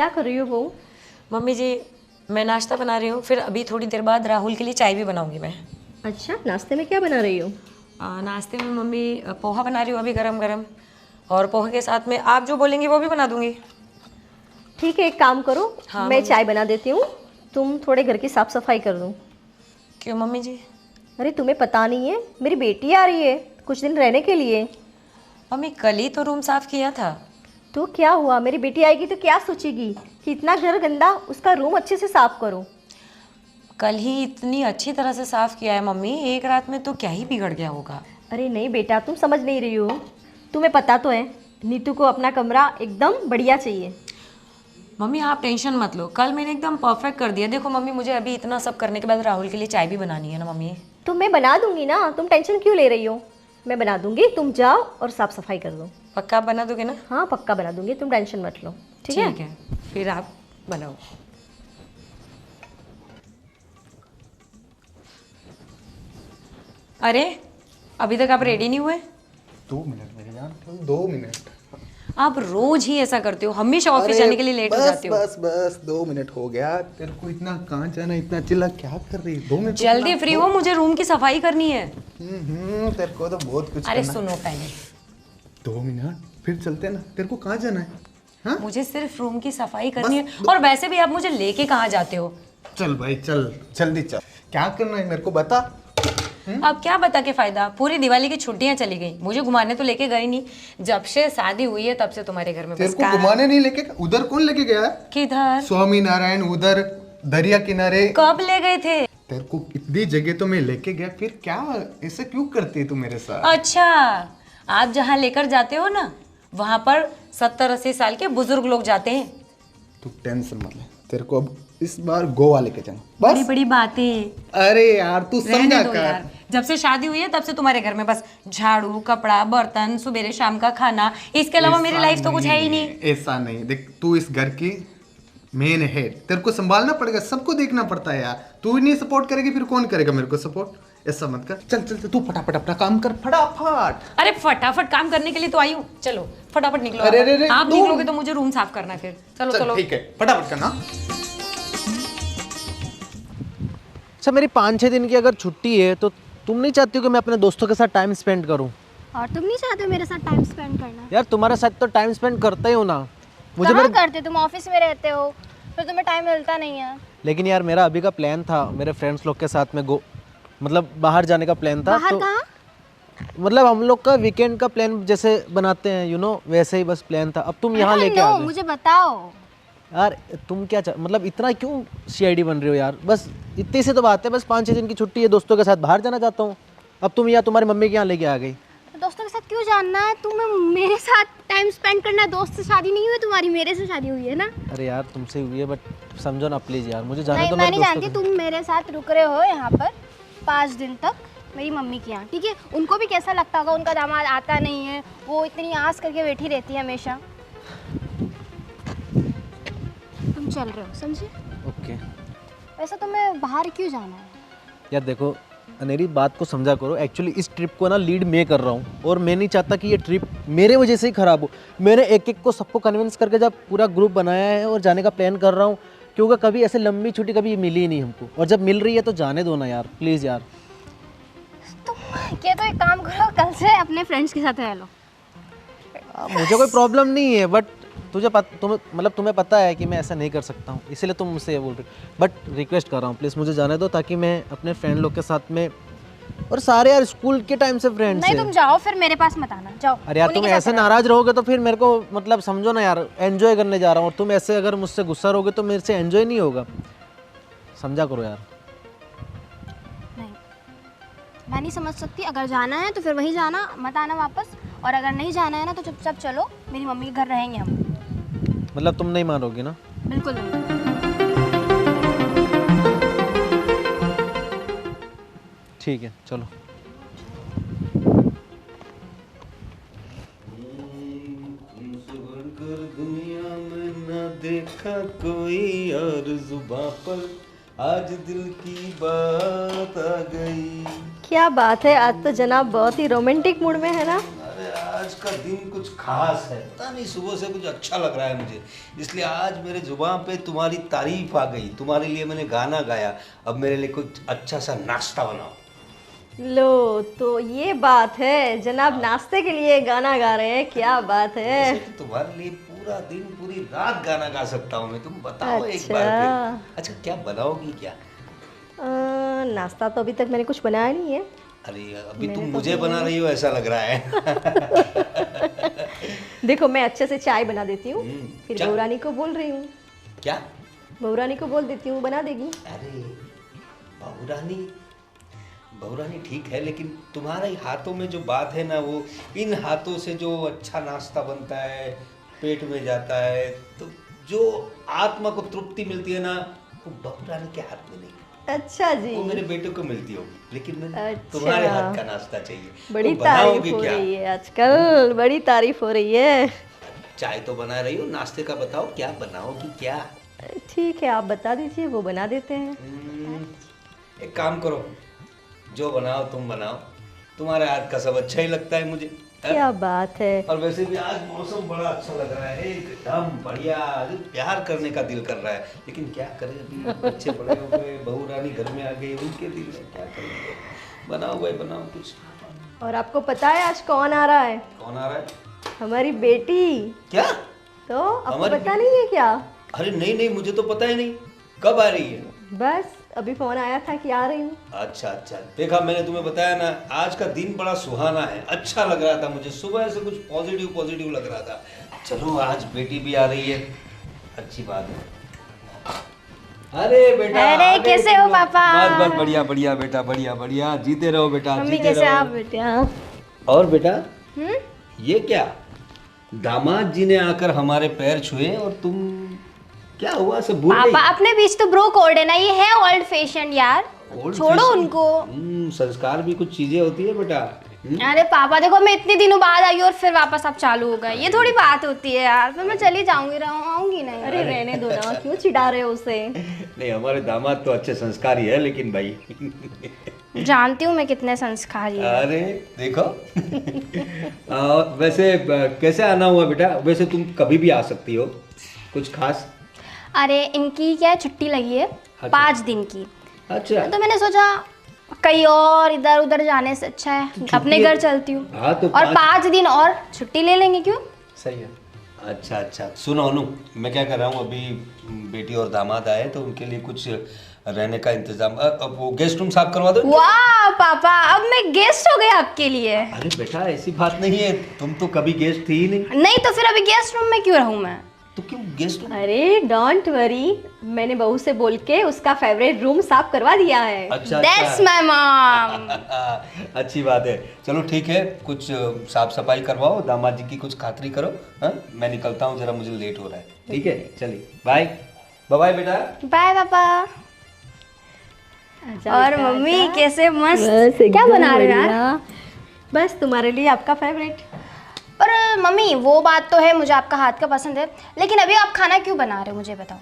क्या कर रही हो बहू? मम्मी जी मैं नाश्ता बना रही हूँ, फिर अभी थोड़ी देर बाद राहुल के लिए चाय भी बनाऊंगी मैं। अच्छा, नाश्ते में क्या बना रही हो? नाश्ते में मम्मी पोहा बना रही हूँ अभी गरम गरम, और पोहे के साथ में आप जो बोलेंगी वो भी बना दूंगी। ठीक है, एक काम करो, हाँ मैं मम्मी। चाय बना देती हूँ, तुम थोड़े घर की साफ सफाई कर दो। क्यों मम्मी जी? अरे तुम्हें पता नहीं है, मेरी बेटी आ रही है कुछ दिन रहने के लिए। मम्मी कल ही तो रूम साफ किया था। तो क्या हुआ, मेरी बेटी आएगी तो क्या सोचेगी कि इतना घर गंदा, उसका रूम अच्छे से साफ करो। कल ही इतनी अच्छी तरह से साफ किया है मम्मी, एक रात में तो क्या ही बिगड़ गया होगा। अरे नहीं बेटा, तुम समझ नहीं रही हो, तुम्हें पता तो है नीतू को अपना कमरा एकदम बढ़िया चाहिए। मम्मी आप टेंशन मत लो, कल मैंने एकदम परफेक्ट कर दिया। देखो मम्मी मुझे अभी इतना सब करने के बाद राहुल के लिए चाय भी बनानी है ना मम्मी। तो मैं बना दूंगी ना, तुम टेंशन क्यों ले रही हो? मैं बना दूंगी, तुम जाओ और साफ सफाई कर दो। पक्का आप बना दोगे ना? हाँ पक्का बना दूंगी, तुम टेंशन मत लो। ठीक है? ठीक है, फिर आप बनाओ। अरे अभी तक आप रेडी नहीं हुए? 2 मिनट मेरी जान, 2 मिनट। आप रोज ही ऐसा करते हो, हमेशा ऑफिस जाने के लिए लेट हो जाते हो। बस 2 मिनट हो गया। तेरे को इतना कहाँ जाना, इतना चिल्ला क्या कर रही है? 2 मिनट जल्दी फ्री हो, मुझे रूम की सफाई करनी है। तेरे को तो बहुत कुछ अरे करना। सुनो पहले, 2 मिनट फिर चलते हैं ना। तेरे को कहाँ जाना है? हाँ मुझे सिर्फ रूम की सफाई करनी है। और वैसे भी आप मुझे लेके कहाँ जाते हो? चल भाई चल, जल्दी चल। क्या करना है मेरे को बता। अब क्या बता के फायदा, पूरी दिवाली की छुट्टियां चली गई, मुझे घुमाने तो लेके गई नहीं। जब से शादी हुई है तब से तुम्हारे घर में तेरे बस को घुमाने नहीं लेके, उधर कौन लेके गया है? किधर? स्वामी नारायण, उधर दरिया किनारे। कब ले गए थे? तेरे को इतनी जगह तो मैं लेके गया, फिर क्या ऐसे क्यों करती है तू मेरे साथ? अच्छा, आप जहाँ लेकर जाते हो ना वहां पर 70-80 साल के बुजुर्ग लोग जाते हैं। तू टेंशन मत ले, तेरे को अब इस बार गोवा लेके जाना बड़ी बस। बड़ी बातें। अरे यार तू रहने समझा दो कर। यार, जब से शादी हुई है तब से तुम्हारे घर में बस झाड़ू, कपड़ा, बर्तन, सुबह शाम का खाना, इसके अलावा मेरी ऐसा लाइफ तो कुछ है ही नहीं। ऐसा नहीं, देख तू इस घर की मेन है, तेरे को संभालना पड़ेगा, सबको देखना पड़ता है यार। तू ही नहीं सपोर्ट करेगी फिर कौन करेगा मेरे को सपोर्ट? ऐसा मत कर। चल चल चल, तू फटाफट अपना काम कर, फटाफट। अरे फटाफट काम करने के लिए तो आई हूँ, चलो फटाफट निकलो। अरे, अरे, अरे, आप तुम- निकलोगे तो मुझे रूम साफ करना है फिर। चलो चल चलो। ठीक है, फटाफट करना। अच्छा, मेरी 5-6 दिन की अगर छुट्टी है तो तुम नहीं चाहती हो कि मैं अपने दोस्तों के साथ टाइम स्पेंड करूं? और तुम नहीं चाहते हो मेरे साथ टाइम स्पेंड करना? यार तुम्हारे साथ तो टाइम स्पेंड करता ही हूं ना। मुझे कहाँ मेरे करते? तुम ऑफिस में रहते हो, फिर तुम्हें टाइम मिलता नहीं है। लेकिन यार मेरा अभी का प्लान था मेरे फ्रेंड्स लोग के साथ में मतलब बाहर जाने का प्लान था। बाहर तो कहाँ? मतलब हम लोग का वीकेंड का प्लान जैसे बनाते हैं वैसे ही बस प्लान था। अब तुम यहाँ लेके आ गए। मुझे बताओ। यार तुम क्या मतलब इतना क्यों सीआईडी बन रही हो यार? बस इतनी सी तो बात है, बस 5-6 दिन की छुट्टी है, दोस्तों के साथ बाहर जाना चाहता हूँ। अब तुम यहाँ तुम्हारी मम्मी के यहाँ लेके आ गई। दोस्तों के साथ क्यों जानना है? तुम्हें मेरे साथ टाइम स्पेंड करना है। दोस्त से शादी नहीं हुई तुम्हारी, मेरे से शादी हुई है ना। अरे यार तुमसे हुई है बट समझो ना प्लीज यार, मुझे जाने नहीं, दो मैं मेरे नहीं दोस्तों जानती। के तुम मेरे साथ रुक रहे हो यहाँ पर 5 दिन तक मेरी मम्मी के यहाँ, ठीक है? उनको भी कैसा लगता होगा, उनका दामाद आता नहीं है, वो इतनी आस करके बैठी रहती है हमेशा। तुम चल रहे हो, समझे? ओके। वैसे तुम्हें बाहर क्यों जाना है? यार देखो मेरी बात को समझा करो, एक्चुअली इस ट्रिप को ना लीड मैं कर रहा हूँ और मैं नहीं चाहता कि ये ट्रिप मेरे वजह से ही ख़राब हो। मैंने एक को सबको कन्विंस करके जब पूरा ग्रुप बनाया है और जाने का प्लान कर रहा हूँ, क्योंकि कभी ऐसे लंबी छुट्टी कभी मिली ही नहीं हमको, और जब मिल रही है तो जाने दो ना यार, प्लीज़ यार। क्या तो एक काम करो, कल से अपने फ्रेंड्स के साथ रह लो। मुझे कोई प्रॉब्लम नहीं है बट तुम्हें पता है कि मैं ऐसा नहीं कर सकता हूँ, इसीलिए तुम मुझसे ये बोल रहे हो। बट रिक्वेस्ट कर रहा हूँ प्लीज़ मुझे जाने दो, ताकि मैं अपने फ्रेंड लोग के साथ में, और सारे यार स्कूल के टाइम से फ्रेंड्स नहीं हैं। तुम जाओ, फिर मेरे पास मत आना, जाओ। अरे यार उन्हीं तुम के साथ ऐसे रहना। नाराज रहोगे तो फिर मेरे को मतलब समझो ना यार, एंजॉय करने जा रहा हूँ, और तुम ऐसे अगर मुझसे गुस्सा रहोगे तो मेरे से एंजॉय नहीं होगा, समझा करो यार। नहीं, मैं नहीं समझ सकती। अगर जाना है तो फिर वही जाना, मत आना वापस। और अगर नहीं जाना है ना तो चुपचाप चलो, मेरी मम्मी के घर रहेंगे हम। मतलब तुम नहीं मानोगी ना? बिल्कुल नहीं। ठीक है चलो। दुनिया में न देखा कोई और जुबां पर, आज दिल की बात आ गई। क्या बात है, आज तो जनाब बहुत ही रोमांटिक मूड में है ना। अरे आज आज का दिन कुछ खास है, पता नहीं सुबह से कुछ अच्छा लग रहा है मुझे, इसलिए आज मेरे जुबान पे तुम्हारी तारीफ आ गई। तुम्हारे लिए मैंने गाना गाया, अब मेरे लिए कुछ अच्छा सा नाश्ता बनाओ। लो तो ये बात है, जनाब नाश्ते के लिए गाना गा रहे हैं, क्या बात है। वैसे तो तुम्हारे लिए पूरा दिन पूरी रात गाना गा सकता हूँ मैं, तुम बताओ एक बार फिर। अच्छा क्या बनाओगी क्या? नाश्ता तो अभी तक मैंने कुछ बनाया नहीं है। अरे अभी तुम मुझे बना रही हो ऐसा लग रहा है। देखो मैं अच्छे से चाय बना देती हूँ, फिर क्या? बहुरानी को बोल रही हूँ, क्या? बहुरानी को बोल देती हूँ, बना देगी। अरे बहुरानी, बहुरानी ठीक है, लेकिन तुम्हारे हाथों में जो बात है ना, वो इन हाथों से जो अच्छा नाश्ता बनता है, पेट में जाता है, तो जो आत्मा को तृप्ति मिलती है ना, वो बहुरानी के हाथ में नहीं। अच्छा जी, वो मेरे बेटे को मिलती हो, लेकिन मैंने अच्छा। तुम्हारे हाथ का नाश्ता चाहिए। बड़ी तो तारीफ बनाओगे हो क्या? रही है आजकल, बड़ी तारीफ हो रही है। चाय तो बना रही हो, नाश्ते का बताओ क्या बनाओगी क्या? ठीक है आप बता दीजिए, वो बना देते हैं। एक काम करो, जो बनाओ तुम बनाओ, तुम्हारे हाथ का सब अच्छा ही लगता है मुझे। क्या बात है। और वैसे भी आज मौसम बड़ा अच्छा लग रहा है, एकदम बढ़िया, प्यार करने का दिल कर रहा है, लेकिन क्या करें, अभी बच्चे बड़े हो गए, बहू रानी घर में आ गई, उनके दिल में क्या करेंगे। बनाओ भाई बनाओ कुछ। और आपको पता है आज कौन आ रहा है? कौन आ रहा है? हमारी बेटी। क्या? तो आपको हमारी पता नहीं है क्या? अरे नहीं नहीं, मुझे तो पता ही नहीं, कब आ रही है? बस अभी फोन आया था कि आ रही हूँ। अच्छा अच्छा, देखा मैंने तुम्हें बताया ना, आज का दिन बड़ा सुहाना है, अच्छा लग रहा था मुझे, सुबह से कुछ पॉजिटिव पॉजिटिव लग रहा था। चलो आज बेटी भी आ रही है, अच्छी बात है। अरे बेटा, अरे कैसे हो पापा? बस बस बढ़िया बढ़िया बेटा, बढ़िया बढ़िया, जीते रहो बेटा, मम्मी जीते कैसे आप रहो। बेटा? और बेटा ये क्या, दामाद जी ने आकर हमारे पैर छुए और तुम क्या हुआ, सब भूल गई? पापा अपने बीच तो ब्रो कोड है ना, ये है ओल्ड फैशन यार, Old छोड़ो fashion? उनको। संस्कार भी कुछ चीजें होती है बेटा। अरे पापा देखो, मैं इतने दिनों बाद आई और फिर वापस आप चालू हो गए, ये थोड़ी बात होती है यार, फिर मैं चली जाऊंगी, आऊंगी नहीं। अरे रहने दो ना, क्यों चिढ़ा रहे हो उसे? नहीं हमारे दामाद तो अच्छे संस्कारी है, लेकिन भाई जानती हूँ मैं कितने संस्कारी है। अरे देखो। वैसे कैसे आना हुआ बेटा? वैसे तुम कभी भी आ सकती हो, कुछ खास? अरे इनकी क्या छुट्टी लगी है, 5 दिन की, अच्छा तो मैंने सोचा कहीं और इधर उधर जाने से अच्छा है अपने घर चलती हूँ। हाँ तो और 5 दिन और छुट्टी ले लेंगे, क्यों? सही है। अच्छा अच्छा, सुनो अनु, मैं क्या कर रहा हूँ, अभी बेटी और दामाद आए तो उनके लिए कुछ रहने का इंतजाम, अब वो गेस्ट रूम साफ करवा दो। वाह पापा, अब मैं गेस्ट हो गई आपके लिए। अरे बेटा ऐसी बात नहीं है, तुम तो कभी गेस्ट थी ही नहीं। नहीं तो फिर अभी गेस्ट रूम में क्यों रहूं मैं? तो क्यों गेस्ट रूम? अरे डोंट वरी, मैंने बहू से बोल के उसका फेवरेट रूम साफ करवा दिया है। अच्छा दैट्स माय मॉम। अच्छी बात है, चलो ठीक है, कुछ साफ सफाई करवाओ, दामाद जी की कुछ खातिरी करो। हाँ मैं निकलता हूँ, जरा मुझे लेट हो रहा है। ठीक है चलिए, बाय बाय बेटा। बाय पापा। आजा और बेटा, मम्मी आजा। कैसे मस्त, बस क्या एकदम बना रहे हो यार? बढ़िया। बस तुम्हारे लिए आपका फेवरेट। पर मम्मी वो बात तो है, मुझे आपका हाथ का पसंद है, लेकिन अभी आप खाना क्यों बना रहे हो मुझे बताओ।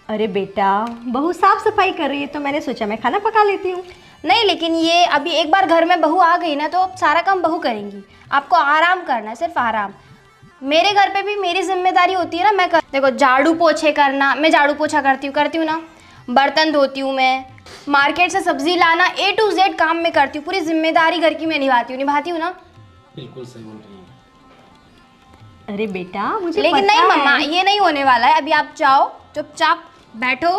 अरे बेटा, बहू साफ सफाई कर रही है तो मैंने सोचा मैं खाना पका लेती हूँ। नहीं लेकिन ये अभी एक बार घर में बहू आ गई ना, तो अब सारा काम बहू करेंगी, आपको आराम करना है, सिर्फ आराम। मेरे घर पे भी मेरी जिम्मेदारी होती है ना, देखो झाड़ू पोछे करना, मैं झाड़ू पोछा करती हूँ ना, बर्तन धोती हूँ मैं, मार्केट से सब्जी लाना, A to Z काम में करती हूँ, पूरी जिम्मेदारी घर की मैं निभाती हूँ ना। बिल्कुल सही बोल रही है। अरे बेटा मुझे लेकिन पता नहीं है। मम्मा, ये नहीं होने वाला है, अभी आप जाओ चुपचाप बैठो,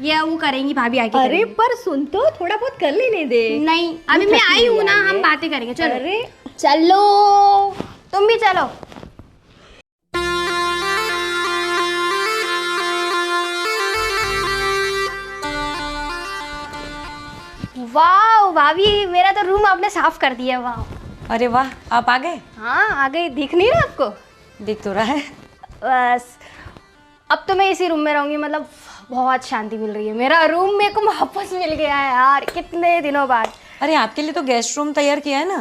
ये वो करेंगी भाभी आके अरे करेंगी। पर सुन तो, थोड़ा बहुत कर लेने दे। नहीं अभी मैं आई हूँ ना, हम बातें करेंगे, चलो। अरे चलो तुम भी चलो। वाह भाभी, मेरा तो रूम आपने साफ कर दिया, वाह। अरे वाह, आप आ गए? हाँ आ गई, दिख नहीं रहा आपको? दिख तो रहा है। बस अब तो मैं इसी रूम में रहूंगी, मतलब बहुत शांति मिल रही है, मेरा रूम मेरे को वापस मिल गया है यार, कितने दिनों बाद। अरे आपके लिए तो गेस्ट रूम तैयार किया है ना।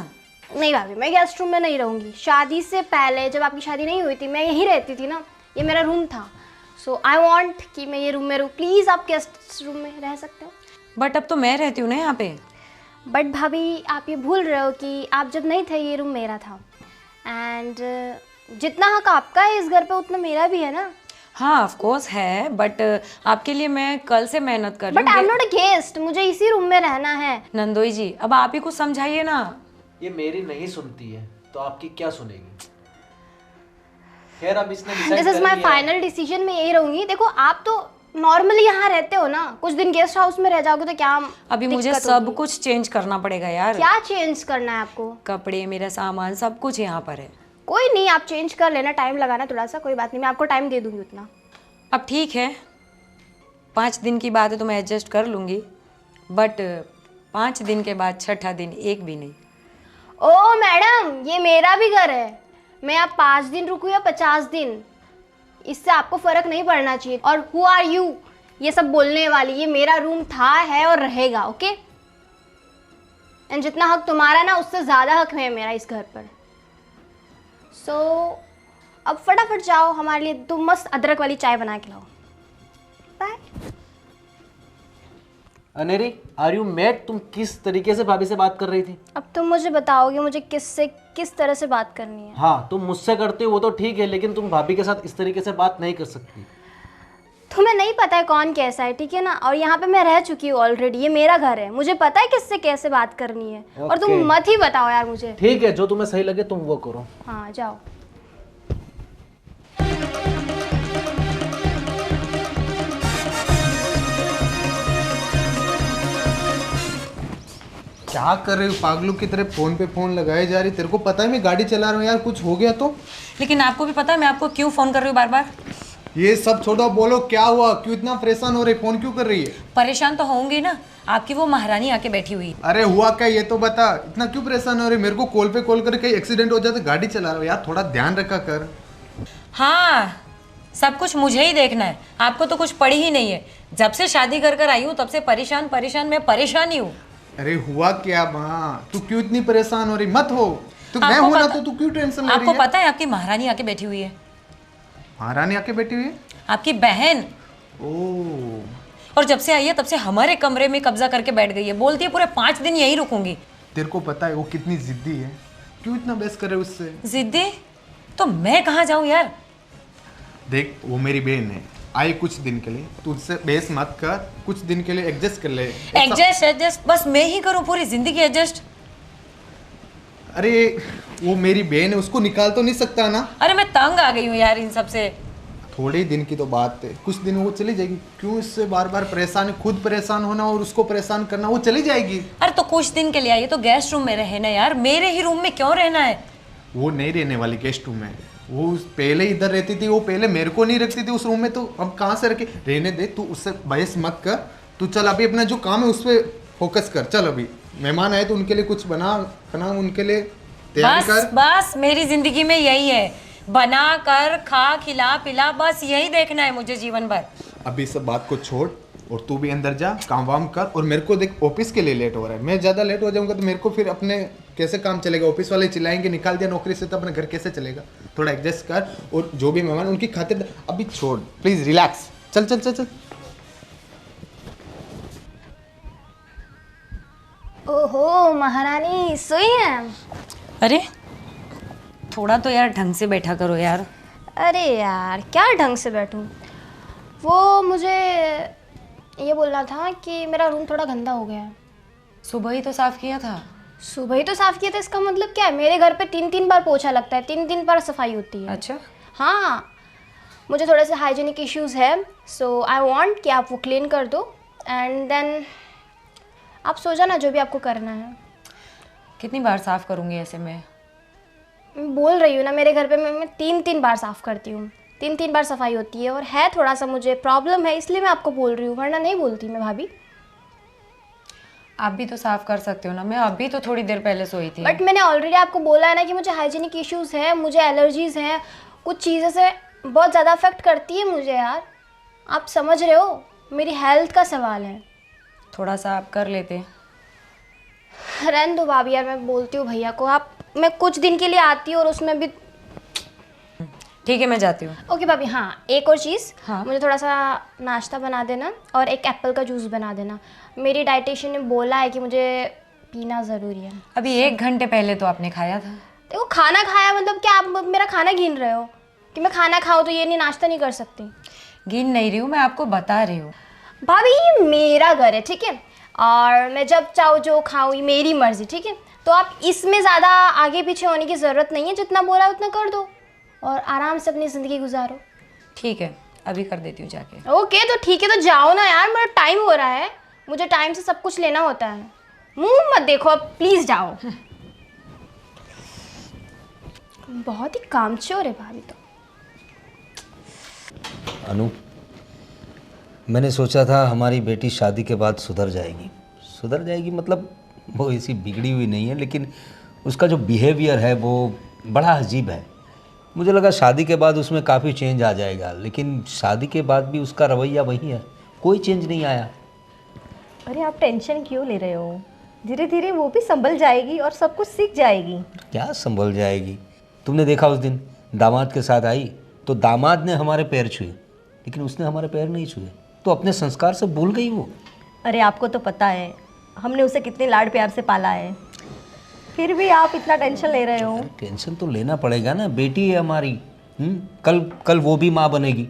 नहीं भाभी, मैं गेस्ट रूम में नहीं रहूंगी, शादी से पहले जब आपकी शादी नहीं हुई थी मैं यहीं रहती थी ना, ये मेरा रूम था, सो आई वांट कि मैं ये रूम में रहूँ, प्लीज़ आप गेस्ट रूम में रह सकते हो। बट अब तो मैं रहती हूँ ना यहाँ पे। बट भाभी आप ये भूल रहे हो कि आप जब नहीं थे ये रूम मेरा था, एंड जितना हक आपका है इस घर पे उतना मेरा भी है ना। हाँ ऑफ कोर्स है, बट आपके लिए मैं कल से मेहनत कर रही बट आई एम हूँ। नॉट अ गेस्ट, मुझे इसी रूम में रहना है। नंदोई जी अब आप ही कुछ समझाइए ना। ये मेरी नहीं सुनती है तो आपकी क्या सुनेगी? खैर अब इसने decide दिस इज कर माई लिया। फाइनल डिसीजन, मैं यही रहूंगी। देखो आप तो नॉर्मली यहाँ रहते हो ना, कुछ दिन गेस्ट हाउस में रह जाओगे तो क्या अभी मुझे दिक्कत सब होगी? कुछ चेंज करना पड़ेगा यार। क्या चेंज करना है आपको? कपड़े, मेरा सामान, सब कुछ यहाँ पर है। कोई नहीं, आप चेंज कर लेना, टाइम लगाना थोड़ा सा, कोई बात नहीं, मैं आपको टाइम दे दूंगी उतना। अब ठीक है 5 दिन की बात है तो मैं एडजस्ट कर लूँगी, बट 5 दिन के बाद छठा दिन एक भी नहीं। ओ मैडम, ये मेरा भी घर है, मैं आप 5 दिन रुकूं या 50 दिन, इससे आपको फर्क नहीं पड़ना चाहिए। और हु आर यू ये सब बोलने वाली? ये मेरा रूम था, है और रहेगा, ओके? एंड जितना हक तुम्हारा ना उससे ज़्यादा हक है मेरा इस घर पर। सो अब फटाफट जाओ, हमारे लिए तुम मस्त अदरक वाली चाय बना के लाओ। Bye. Aneri are you mad? तुम किस तरीके से भाभी से बात कर रही थी? अब तुम मुझे बताओगे मुझे किससे किस तरह से बात करनी है? हाँ तुम मुझसे करते हो वो तो ठीक है, लेकिन तुम भाभी के साथ इस तरीके से बात नहीं कर सकती। तुम्हें नहीं पता है कौन कैसा है, ठीक है ना? और यहाँ पे मैं रह चुकी हूँ ऑलरेडी, ये मेरा घर है, मुझे पता है किससे कैसे बात करनी है। और तुम Okay. मत ही बताओ यार मुझे। ठीक है, जो तुम्हें सही लगे तुम वो करो। हाँ जाओ। क्या कर रही हो पागलों की तरह? फोन पे फोन लगाए जा रही। तेरे को पता है मैं गाड़ी चला रहा हूँ यार, कुछ हो गया तो? लेकिन आपको भी पता है मैं आपको क्यों फ़ोन कर रही हूँ बार बार? ये सब छोड़ो, बोलो क्या हुआ? क्यों इतना परेशान हो रही? फोन क्यों कर रही है? परेशान तो होंगी ना, आपकी वो महारानी आके बैठी हुई है। अरे हुआ क्या ये तो बता। इतना क्यों परेशान हो रही? मेरे को कॉल पे कॉल करके कहीं एक्सीडेंट हो जाता, गाड़ी चला रहा हूँ यार, थोड़ा ध्यान रखा कर। हाँ सब कुछ मुझे ही देखना है, आपको तो कुछ पड़ी ही नहीं है। जब से शादी कर कर आई हूँ तब से परेशान परेशान मैं परेशान ही हूँ। अरे हुआ क्या माँ? तू क्यों इतनी परेशान हो रही? मत हो तो मैं आपको हूं ना, पता- तो तू क्यों टेंशन ले रही आपको है? पता है आपकी महारानी आके बैठी हुई है, महारानी आके बैठी हुई है? आपकी बहन। ओह, और जब से आई है तब से हमारे कमरे में कब्जा करके बैठ गई है, बोलती है पूरे 5 दिन यहीं रुकूंगी। तेरे को पता है वो कितनी जिद्दी है? क्यों इतना बहस कर रहे हो उससे? जिद्दी तो मैं कहाँ जाऊँ यार? देख वो मेरी बहन है, आई कुछ दिन के लिए, तू उससे बहस मत कर, कुछ दिन के लिए एडजस्ट कर ले। एडजस्ट बस मैं ही करूँ पूरी जिंदगी एडजस्ट? अरे वो मेरी बहन है, उसको निकाल तो नहीं सकता ना? अरे मैं तंग आ गई हूँ यार इन सब से। थोड़े ही दिन की तो बात है, कुछ दिन वो चली जाएगी। क्यों इससे बार बार परेशान? खुद परेशान होना और उसको परेशान करना, वो चली जाएगी। अरे तो कुछ दिन के लिए आई है तो गेस्ट रूम में रहे ना यार, मेरे ही रूम में क्यों रहना है? वो नहीं रहने वाली गेस्ट रूम में, वो पहले इधर रहती थी, वो पहले मेरे को नहीं रखती थी उस रूम में, तो अब कहाँ से रखे? रहने दे, तू उससे बहस मत कर। तू चल अभी अपना जो काम है उस पर फोकस कर। चल अभी मेहमान आए तो उनके लिए कुछ बना उनके लिए तैयारी बस कर। बस मेरी जिंदगी में यही है, बना कर खा खिला पिला, बस यही देखना है मुझे जीवन भर। अभी सब बात को छोड़ और तू भी अंदर जा, काम वाम कर। और मेरे को देख ऑफिस के लिए लेट हो रहा है, मैं ज़्यादा लेट हो जाऊंगा तो मेरे को फिर अपने कैसे काम चलेगा? ऑफिस वाले चिल्लाएंगे निकाल दिया नौकरी से, तो अपना घर कैसे चलेगा? थोड़ा एडजस्ट कर। और जो भी मेहमान उनकी खातिर अभी छोड़, प्लीज रिलैक्स। चल चल चल चल। ओहो महारानी सोई हैं? अरे थोड़ा तो यार ढंग से बैठा करो यार। अरे यार क्या ढंग से बैठूं? वो मुझे ये बोलना था कि मेरा रूम थोड़ा गंदा हो गया है। सुबह ही तो साफ किया था। सुबह ही तो साफ किया था, इसका मतलब क्या है? मेरे घर पे 3-3 बार पोछा लगता है, 3-3 बार सफाई होती है। अच्छा हाँ, मुझे थोड़े से हाइजीनिक इश्यूज है, सो आई वांट कि आप वो क्लीन कर दो एंड देन आप सो जाना, जो भी आपको करना है। कितनी बार साफ करूंगी ऐसे में? मैं बोल रही हूँ ना, मेरे घर पे मैं 3-3 बार साफ़ करती हूँ, 3-3 बार सफाई होती है। और है थोड़ा सा मुझे प्रॉब्लम है, इसलिए मैं आपको बोल रही हूँ, वरना नहीं बोलती मैं भाभी। आप भी तो साफ कर सकते हो ना, मैं अभी तो थोड़ी देर पहले सोई थी। बट मैंने ऑलरेडी आपको बोला है ना कि मुझे हाइजीनिक इश्यूज़ हैं, मुझे एलर्जीज़ हैं, कुछ चीज़ें से बहुत ज़्यादा अफेक्ट करती है मुझे यार। आप समझ रहे हो, मेरी हेल्थ का सवाल है। थोड़ा सा आप कर लेते। रहने दो भाभी यार, मैं बोलती हूँ भैया को। आप मैं कुछ दिन के लिए आती हूँ और उसमें भी ठीक है मैं जाती हूँ। ओके भाभी। हाँ एक और चीज़, हाँ। मुझे थोड़ा सा नाश्ता बना देना और एक एप्पल का जूस बना देना। मेरी डाइटिशियन ने बोला है कि मुझे पीना ज़रूरी है। अभी 1 घंटे पहले तो आपने खाया था। देखो खाना खाया मतलब क्या आप मेरा खाना गिन रहे हो कि मैं खाना खाऊं तो ये नहीं नाश्ता नहीं कर सकती? गिन नहीं रही हूँ, मैं आपको बता रही हूँ। भाभी ये मेरा घर है, ठीक है, और मैं जब चाहूँ जो खाऊँ, ये मेरी मर्जी, ठीक है। तो आप इसमें ज़्यादा आगे पीछे होने की ज़रूरत नहीं है, जितना बोला उतना कर दो और आराम से अपनी ज़िंदगी गुजारो। ठीक है, अभी कर देती हूँ जाके। ओके तो ठीक है, तो जाओ ना यार, मेरा टाइम हो रहा है, मुझे टाइम से सब कुछ लेना होता है। मुंह मत देखो अब, प्लीज़ जाओ। बहुत ही कामचोर है भाभी तो। अनु, मैंने सोचा था हमारी बेटी शादी के बाद सुधर जाएगी मतलब वो ऐसी बिगड़ी हुई नहीं है, लेकिन उसका जो बिहेवियर है वो बड़ा अजीब है। मुझे लगा शादी के बाद उसमें काफ़ी चेंज आ जाएगा, लेकिन शादी के बाद भी उसका रवैया वही है, कोई चेंज नहीं आया। अरे आप टेंशन क्यों ले रहे हो? धीरे धीरे वो भी संभल जाएगी और सब कुछ सीख जाएगी। क्या संभल जाएगी? तुमने देखा उस दिन दामाद के साथ आई तो दामाद ने हमारे पैर छुए, लेकिन उसने हमारे पैर नहीं छुए, तो अपने संस्कार से भूल गई वो। अरे आपको तो पता है हमने उसे कितने लाड प्यार से पाला है, फिर भी आप इतना टेंशन ले रहे हो। टेंशन तो लेना पड़ेगा ना, बेटी है हमारी। कल वो भी माँ बनेगी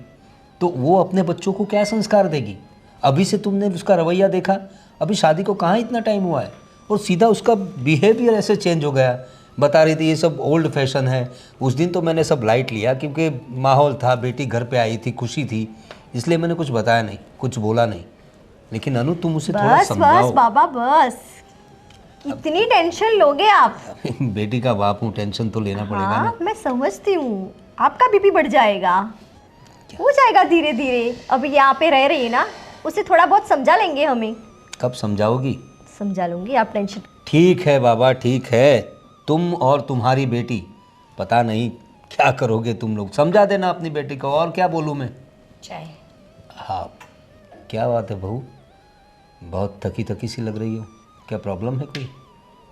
तो वो अपने बच्चों को क्या संस्कार देगी? अभी से तुमने उसका रवैया देखा, अभी शादी को कहाँ इतना टाइम हुआ है और सीधा उसका बिहेवियर ऐसे चेंज हो गया। बता रही थी ये सब ओल्ड फैशन है। उस दिन तो मैंने सब लाइट लिया क्योंकि माहौल था, बेटी घर पे आई थी, खुशी थी, इसलिए मैंने कुछ बताया नहीं, कुछ बोला नहीं। लेकिन अनु तुम उसे थोड़ा बस समझाओ। बस बाबा बस, इतनी टेंशन लोगे आप? बेटी का बाप हूँ, टेंशन तो लेना पड़ेगा ना। हाँ मैं समझती हूँ, आपका बीपी बढ़ जाएगा, हो जाएगा धीरे धीरे। अभी यहाँ पे रह रही है ना, उसे थोड़ा बहुत समझा लेंगे हमें। कब समझाओगी? समझा लूंगी, आप टेंशन। ठीक है बाबा, ठीक है, तुम और तुम्हारी बेटी पता नहीं क्या करोगे तुम लोग। समझा देना अपनी बेटी को, और क्या बोलूँ मैं। चाय। हाँ, क्या बात है बहू, बहुत थकी थकी सी लग रही हो, क्या प्रॉब्लम है कोई?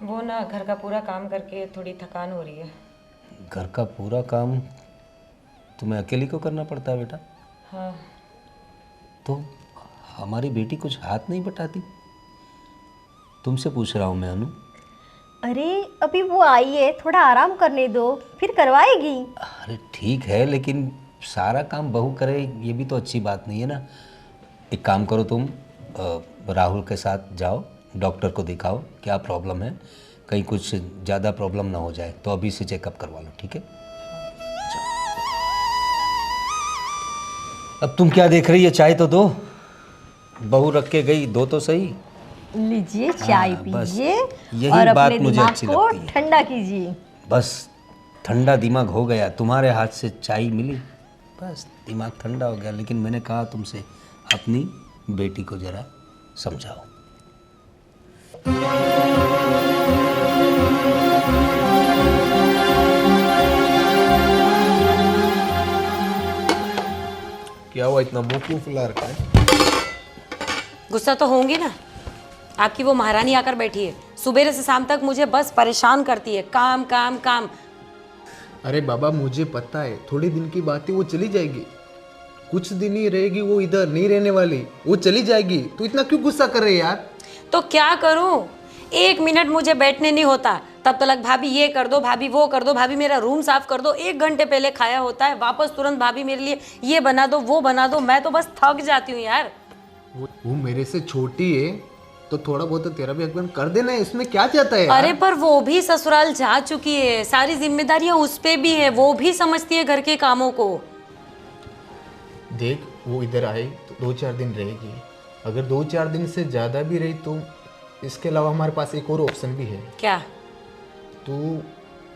वो ना घर का पूरा काम करके थोड़ी थकान हो रही है। घर का पूरा काम तुम्हें अकेली को करना पड़ता है बेटा? हाँ। तो हमारी बेटी कुछ हाथ नहीं बटाती? तुमसे पूछ रहा हूँ मैं अनु। अरे अभी वो आई है, थोड़ा आराम करने दो, फिर करवाएगी। अरे ठीक है, लेकिन सारा काम बहू करे ये भी तो अच्छी बात नहीं है ना। एक काम करो तुम, राहुल के साथ जाओ, डॉक्टर को दिखाओ क्या प्रॉब्लम है, कहीं कुछ ज़्यादा प्रॉब्लम ना हो जाए, तो अभी से चेकअप करवा लो, ठीक है? अब तुम क्या देख रही है, चाय तो दो, बहू रख के गई, दो तो सही। लीजिए चाय बस पीजिए यही और बात अपने मुझे दिमाग अच्छी को लगती है। ठंडा कीजिए। बस ठंडा दिमाग हो गया, तुम्हारे हाथ से चाय मिली, बस दिमाग ठंडा हो गया। लेकिन मैंने कहा तुमसे, अपनी बेटी को ज़रा समझाओ। क्या हुआ, इतना मुंह क्यों फुला रखा है? गुस्सा तो होंगी ना, आपकी वो महारानी आकर बैठी है, सुबह से शाम तक मुझे बस परेशान करती है, काम काम काम। अरे बाबा मुझे पता है, थोड़े दिन की बात है, वो चली जाएगी, कुछ दिन ही रहेगी, वो इधर नहीं रहने वाली, वो चली जाएगी। तू इतना क्यों गुस्सा कर रही है यार? तो क्या करूं, 1 मिनट मुझे बैठने नहीं होता, तब तक भाभी ये कर दो, भाभी वो कर दो, भाभी मेरा रूम साफ कर दो। 1 घंटे पहले खाया होता है, वापस तुरंत भाभी मेरे लिए ये बना दो, वो बना दो। मैं तो बस थक जाती हूँ यार। वो मेरे से छोटी है तो थोड़ा बहुत तो तेरा भी हस्बैंड कर देना है, इसमें क्या चाहता है यार? अरे पर वो भी ससुराल जा चुकी है, सारी जिम्मेदारियां उस पे भी है, वो भी समझती है घर के कामों को। देख वो इधर आई तो 2-4 दिन रहेगी, अगर 2-4 दिन से ज़्यादा भी रही तो इसके अलावा हमारे पास एक और ऑप्शन भी है। क्या? तू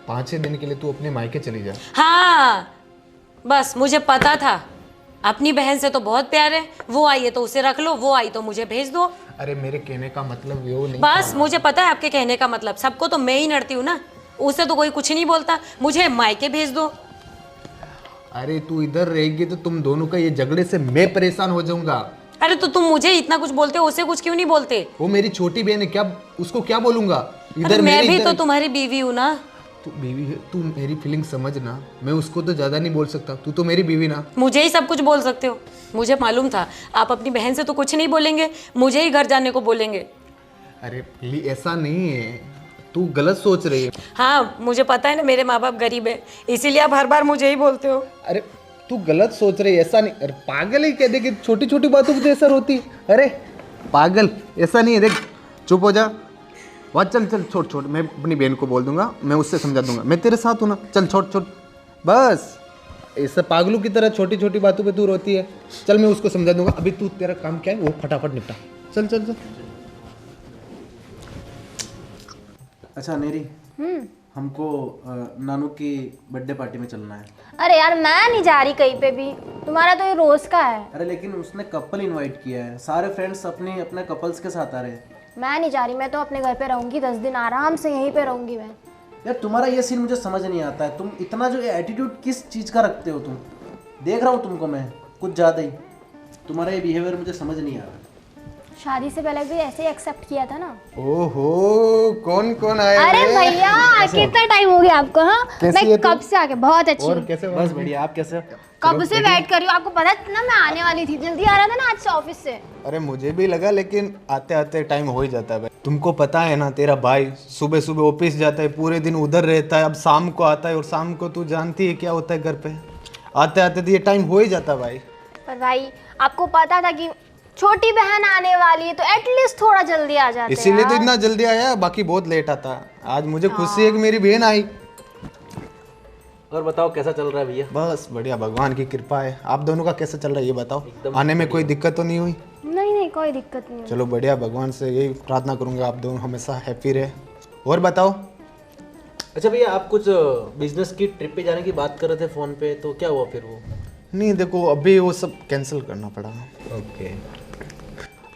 5-6 दिन के लिए तू अपने मायके चली जा। हाँ बस मुझे पता था, अपनी बहन से तो बहुत प्यार है, वो आई है तो उसे रख लो, वो आई तो मुझे भेज दो। अरे मेरे कहने का मतलब वो नहीं बस था। मुझे पता है आपके कहने का मतलब, सबको तो मैं ही नड़ती हूँ ना, उसे तो कोई कुछ नहीं बोलता, मुझे मायके भेज दो। अरे तू इधर रहेगी तो तुम दोनों का ये झगड़े से मैं परेशान हो जाऊंगा। अरे तो तुम मुझे इतना कुछ बोलते हो, उसे कुछ क्यों नहीं बोलते? वो मेरी छोटी बहन है, क्या उसको क्या बोलूंगा? अरे मैं भी तो तुम्हारी बीवी हूँ ना। तू बीवी है, तू मेरी फीलिंग समझना, मैं उसको तो ज्यादा नहीं बोल सकता, तू तो मेरी बीवी ना। मुझे ही सब कुछ बोल सकते हो, मुझे मालूम था आप अपनी बहन से तो कुछ नहीं बोलेंगे, मुझे ही घर जाने को बोलेंगे। अरे प्लीज ऐसा नहीं है, तू गलत सोच रही है। हाँ मुझे पता है ना, मेरे माँ बाप गरीब है, इसीलिए आप हर बार मुझे ही बोलते हो। अरे तू गलत सोच रही है, ऐसा नहीं। अरे पागल ही कह दे कि छोटी छोटी बातों पे ऐसा रोती। अरे पागल, ऐसा नहीं है। देख चुप हो जा। वाह चल चल छोड़ छोड़, मैं अपनी बहन को बोल दूंगा, मैं उससे समझा दूंगा, मैं तेरे साथ हूँ ना। चल छोड़ छोड़ बस। ऐसे पागलों की तरह छोटी छोटी बातों पे तू रोती है। चल मैं उसको समझा दूंगा। अभी तू तेरा काम क्या है वो फटाफट निपटा। चल चल चल। अच्छा नेरी, हमको नानू की बर्थडे पार्टी में चलना है। अरे यार मैं नहीं जा रही कहीं पे भी, तुम्हारा तो ये रोज का है। अरे लेकिन उसने कपल इनवाइट किया है, सारे फ्रेंड्स अपने अपने कपल्स के साथ आ रहे हैं। मैं नहीं जा रही, मैं तो अपने घर पे रहूंगी 10 दिन आराम से, यहीं पे रहूंगी मैं। यार तुम्हारा ये सीन मुझे समझ नहीं आता है, तुम इतना जो एटीट्यूड किस चीज़ का रखते हो? तुम देख रहा हूँ तुमको मैं कुछ ज़्यादा ही, तुम्हारा ये बिहेवियर मुझे समझ नहीं आ रहा। शादी से पहले भी ऐसे ही एक्सेप्ट किया था ना। ओहो कौन कौन आए? अरे भैया कितना टाइम हो गया आपको? हाँ मैं कब से आके बहुत अच्छी और हूँ। कैसे? बस बढ़िया, आप कैसे? कब से वेट कर रही हूँ, आपको पता था ना मैं आने वाली थी, जल्दी आ रहा था ना आज से ऑफिस से। अरे मुझे भी लगा, लेकिन आते आते टाइम हो ही जाता है भाई। तुमको पता है ना, तेरा भाई सुबह सुबह ऑफिस जाता है, पूरे दिन उधर रहता है, अब शाम को आता है, और शाम को तू जानती है क्या होता है घर पे, आते आते तो ये टाइम हो ही जाता है भाई। पर भाई आपको पता था कि छोटी बहन आने वाली है, तो एटलीस्ट थोड़ा जल्दी आ जाते। इसीलिए तो इतना जल्दी आया, बाकी बहुत लेट आता। आज मुझे खुशी है कि मेरी बहन आई। और बताओ कैसा चल रहा है भैया? बस बढ़िया, भगवान की कृपा है। आप दोनों का कैसा चल रहा है ये बताओ? आने में कोई दिक्कत तो नहीं हुई? नहीं नहीं कोई दिक्कत नहीं। चलो बढ़िया, भगवान से यही प्रार्थना करूंगा आप दोनों हमेशा हैप्पी रहे। और बताओ। अच्छा भैया, आप कुछ बिजनेस की ट्रिप पे जाने की बात कर रहे थे फ़ोन पे, तो क्या हुआ फिर वो? नहीं देखो, अभी वो सब कैंसिल करना पड़ा। ओके।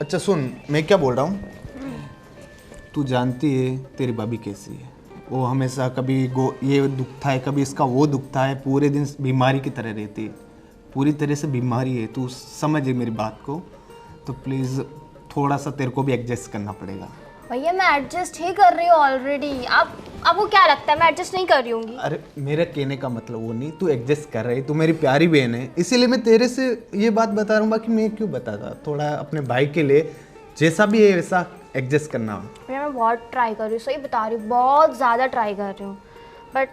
अच्छा सुन, मैं क्या बोल रहा हूँ, तू जानती है तेरी भाभी कैसी है? वो हमेशा कभी ये दुखता है, कभी इसका वो दुखता है, पूरे दिन बीमारी की तरह रहती है, पूरी तरह से बीमारी है। तू समझ मेरी बात को, तो प्लीज़ थोड़ा सा तेरे को भी एडजस्ट करना पड़ेगा। भैया मैं एडजस्ट ही कर रही हूँ ऑलरेडी। आपको क्या लगता है मैं एडजस्ट नहीं कर रही हूँगी? अरे मेरा कहने का मतलब वो नहीं, तू एडजस्ट कर रही, तू मेरी प्यारी बहन है, इसीलिए मैं तेरे से ये बात बता रहा हूँ। बाकी मैं क्यों बताता, थोड़ा अपने भाई के लिए जैसा भी है वैसा एडजस्ट करना। भैया मैं बहुत ट्राई कर रही हूँ, सही बता रही हूँ, बहुत ज़्यादा ट्राई कर रही हूँ, बट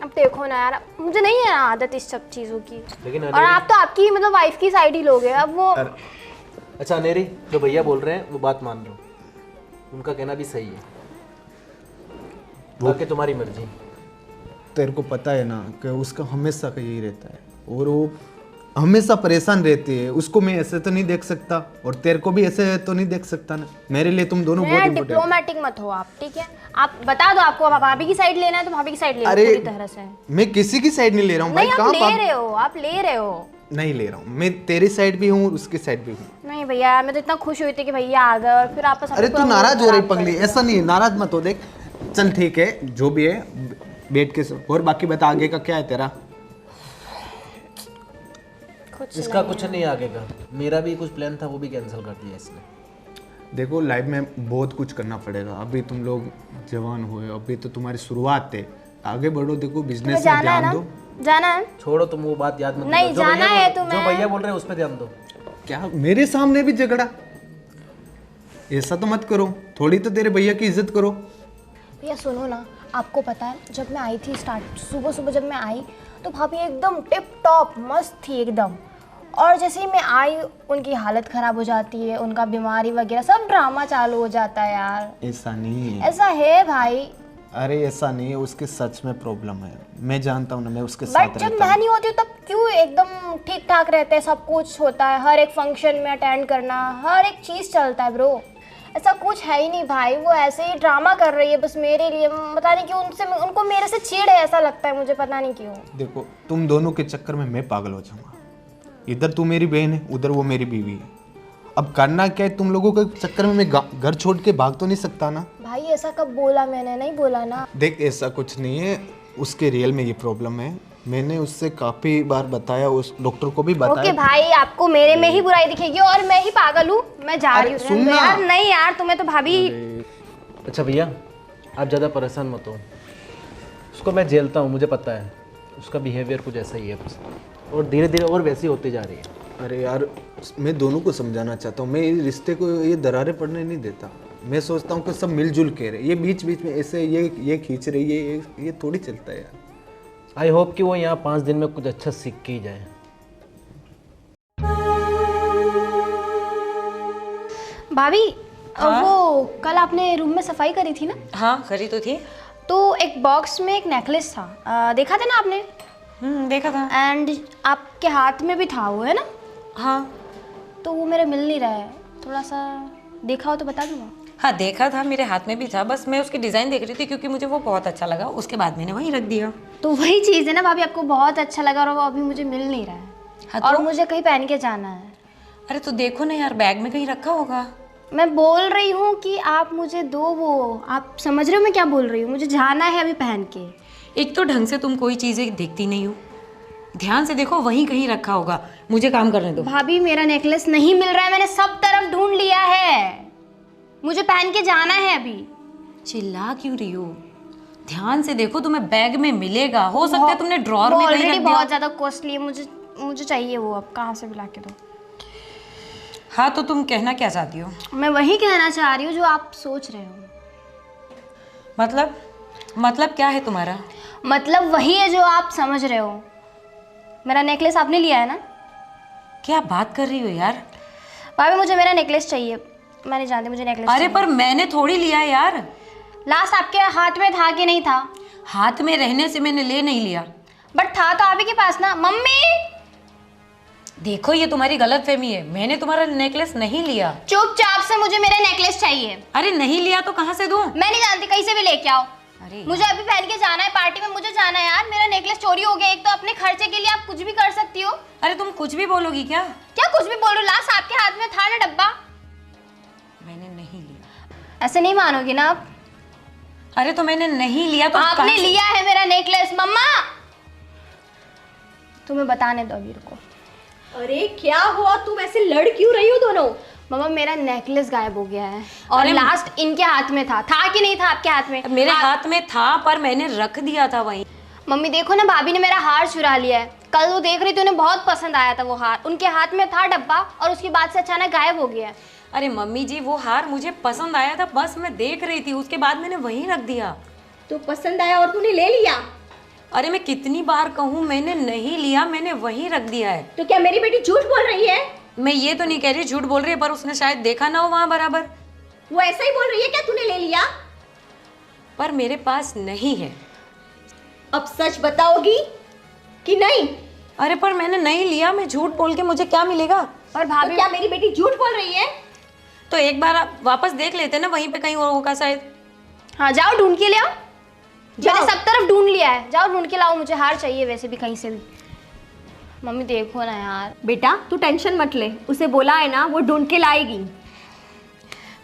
अब देखो ना यार, मुझे नहीं है आदत इस सब चीज़ों की। लेकिन और आप तो आपकी मतलब वाइफ की साइड ही लोगे अब वो। अच्छा अनेरी, जो भैया बोल रहे हैं वो बात मान लो, उनका कहना भी सही है, बाकी तुम्हारी मर्जी। तेरे को पता है ना कि उसका हमेशा का यही रहता है, और वो हमेशा परेशान रहती है। उसको मैं ऐसे तो नहीं देख सकता, और तेरे को भी ऐसे तो नहीं देख सकता ना। मेरे लिए तुम दोनों बहुत इम्पोर्टेंट। डिप्लोमेटिक मत हो आप, ठीक है? आप बता दो, आपको भाभी की साइड लेना है तो भाभी की साइड ले लो पूरी तरह से। मैं किसी की साइड नहीं ले रहा हूँ भाई। नहीं आप ले रहे हो, आप ले रहे हो। नहीं ले रहा हूँ, मैं तेरी साइड भी हूँ, उसकी साइड भी हूँ। नहीं भैया, मैं तो इतना खुश हुई थी कि भैया आ गए, और फिर आपस। अरे तू नाराज हो रही पगली, ऐसा नहीं है, नाराज मत हो। देख चल ठीक है, जो भी है बैठ के और बाकी बता आगे का क्या है तेरा? इसका कुछ नहीं आगे का, मेरा भी कुछ प्लान था वो भी कैंसिल कर दिया इसने। देखो लाइफ में बहुत कुछ करना पड़ेगा, अभी तुम लोग जवान हो, अभी तो तुम्हारी शुरुआत है, आगे बढ़ो। देखो बिजनेस में ध्यान दो। जाना है? छोड़ो तुम वो बात, याद मत नहीं करो। जाना है तुम्हें। जो भैया बोल रहे हैं उस पर ध्यान दो। क्या मेरे सामने भी झगड़ा? ऐसा तो मत करो, थोड़ी तो तेरे भैया की इज्जत करो। भैया सुनो ना, आपको पता है जब मैं आई थी सुबह सुबह जब मैं आई तो भाभी एकदम टिप टॉप मस्त थी एकदम, और जैसे ही मैं आई उनकी हालत ख़राब हो जाती है, उनका बीमारी वगैरह सब ड्रामा चालू हो जाता है यार। ऐसा नहीं है। ऐसा है भाई। अरे ऐसा नहीं है, उसके सच में प्रॉब्लम है, मैं जानता हूँ ना, मैं उसके साथ बट जब रहता मैं हूँ। नहीं होती तब क्यों एकदम ठीक ठाक रहते हैं, सब कुछ होता है, हर एक फंक्शन में अटेंड करना, हर एक चीज़ चलता है ब्रो। ऐसा कुछ है ही नहीं भाई, वो ऐसे ही ड्रामा कर रही है बस मेरे लिए, पता नहीं क्यों उनको मेरे से चिढ़ है, ऐसा लगता है मुझे, पता नहीं क्यों। देखो तुम दोनों के चक्कर में मैं पागल हो जाऊंगा, इधर तू मेरी बहन है, उधर वो मेरी बीवी है। अब करना क्या है, तुम लोगों के चक्कर में मैं घर छोड़ के भाग तो नहीं सकता ना। भाई ऐसा कब बोला मैंने, नहीं बोला ना। देख ऐसा कुछ नहीं है, उसके रियल में ये प्रॉब्लम है, मैंने उससे काफ़ी बार बताया, उस डॉक्टर को भी बताया। ओके भाई, आपको मेरे में ही बुराई दिखेगी और मैं ही पागल हूँ, मैं जा रही हूँ यार। नहीं यार, तुम्हें तो भाभी। अच्छा भैया, आप ज़्यादा परेशान मत हो, उसको मैं झेलता हूँ, मुझे पता है उसका बिहेवियर कुछ ऐसा ही है बस, और धीरे धीरे और वैसी होती जा रही है। अरे यार, मैं दोनों को समझाना चाहता हूँ, मैं इस रिश्ते को ये दरारें पड़ने नहीं देता। मैं सोचता हूँ कि सब मिलजुल के रहे, ये बीच बीच में ऐसे ये खींच रही है, ये थोड़ी चलता है यार। आई होप कि वो यहाँ 5 दिन में कुछ अच्छा सीख के ही जाए। भाभी वो कल आपने रूम में सफाई करी थी ना, हाँ करी तो थी। तो एक बॉक्स में एक नेकलेस था, देखा था ना आपने? देखा था। एंड आपके हाथ में भी था वो, है ना? हाँ तो वो मेरा मिल नहीं रहा है, थोड़ा सा देखा हो तो बता दूँगा। हाँ देखा था, मेरे हाथ में भी था, बस मैं उसकी डिज़ाइन देख रही थी क्योंकि मुझे वो बहुत अच्छा लगा, उसके बाद मैंने वहीं रख दिया। तो वही चीज़ है ना भाभी, आपको बहुत अच्छा लगा और वो अभी मुझे मिल नहीं रहा है। हाँ और तो? मुझे कहीं पहन के जाना है। अरे तो देखो ना यार, बैग में कहीं रखा होगा। मैं बोल रही हूँ कि आप मुझे दो वो, आप समझ रहे हो मैं क्या बोल रही हूँ? मुझे जाना है अभी पहन के। एक तो ढंग से तुम कोई चीज़ें देखती नहीं हो, ध्यान से देखो, वहीं कहीं रखा होगा। मुझे काम करने दो। भाभी मेरा नेकलेस नहीं मिल रहा है, मैंने सब तरफ ढूंढ लिया है, मुझे पहन के जाना है अभी। चिल्ला क्यों रही हो? ध्यान से देखो, तुम्हें बैग में मिलेगा, हो सकता है तुमने ड्रॉर में कहीं रख ऑलरेडी दिया। बहुत ज़्यादा कॉस्टली है, मुझे चाहिए वो, अब कहाँ से भी ला के दो। हाँ तो तुम कहना क्या चाहती हो? मैं वही कहना चाह रही हूँ जो आप सोच रहे हो। मतलब क्या है तुम्हारा? मतलब वही है जो आप समझ रहे हो। मेरा नेकलेस आपने लिया है ना? क्या बात कर रही हो यार? भाभी मुझे मेरा नेकलेस चाहिए, मैं नहीं जानती, मुझे नेकलेस अरे चाहिए। पर मैंने थोड़ी लिया है यार। लास्ट आपके हाथ में था कि नहीं था? हाथ में रहने से मैंने ले नहीं लिया। बट था तो आप ही के पास ना। मम्मी देखो ये तुम्हारी गलतफहमी है, मैंने तुम्हारा नेकलेस नहीं लिया। चुपचाप से मुझे मेरा नेकलेस चाहिए। अरे नहीं लिया तो कहाँ से दूं? मैं नहीं जानती, कहीं से भी लेके आओ। अरे मुझे अभी पहन के जाना है, पार्टी में मुझे जाना है यार। मेरा नेकलेस चोरी हो गया, एक तो अपने खर्चे के लिए आप कुछ भी कर सकती हो। अरे तुम कुछ भी बोलोगी क्या? क्या कुछ भी बोल रही हो? लास्ट आपके हाथ में था ना डब्बा। मैंने नहीं लिया। ऐसे नहीं मानोगी ना आप? अरे तो मैंने नहीं लिया तो आपने कहाँ से- लिया है मेरा नेकलेस। मम्मा तुम्हें बताने दो अभी, रुको। अरे क्या हुआ, तुम ऐसे लड़ क्यों रही हो दोनों? मम्मा मेरा नेकलेस गायब हो गया है और अरे लास्ट इनके हाथ में था कि नहीं था आपके हाथ में? मेरे हाथ में था पर मैंने रख दिया था वहीं। मम्मी देखो ना, भाभी ने मेरा हार चुरा लिया है। कल वो देख रही थी, उन्हें बहुत पसंद आया था वो हार, उनके हाथ में था डब्बा और उसके बाद से अचानक गायब हो गया है। अरे मम्मी जी वो हार मुझे पसंद आया था, बस मैं देख रही थी, उसके बाद मैंने वहीं रख दिया। तो पसंद आया और तूने ले लिया? अरे मैं कितनी बार कहूँ, मैंने नहीं लिया, मैंने वहीं रख दिया है। तो क्या मेरी बेटी झूठ बोल रही है? मैं ये तो नहीं कह रही झूठ बोल रही है, पर उसने शायद देखा ना हो वहाँ बराबर। वो ऐसा ही बोल रही है क्या तूने ले लिया? पर मेरे पास नहीं है। अब सच बताओगी कि नहीं? अरे पर मैंने नहीं लिया, मैं झूठ बोल के मुझे क्या मिलेगा? और तो भाभी क्या मेरी बेटी झूठ बोल रही है? तो एक बार आप वापस देख लेते ना, वहीं पे कहीं और होगा शायद। हाँ जाओ ढूंढ के ले आओ। जाओ। मैंने सब तरफ ढूंढ लिया है, जाओ ढूंढ के लाओ, मुझे हार चाहिए वैसे भी कहीं से भी। मम्मी देखो ना यार। बेटा तू टेंशन मत ले, उसे बोला है ना वो ढूंढ के लाएगी।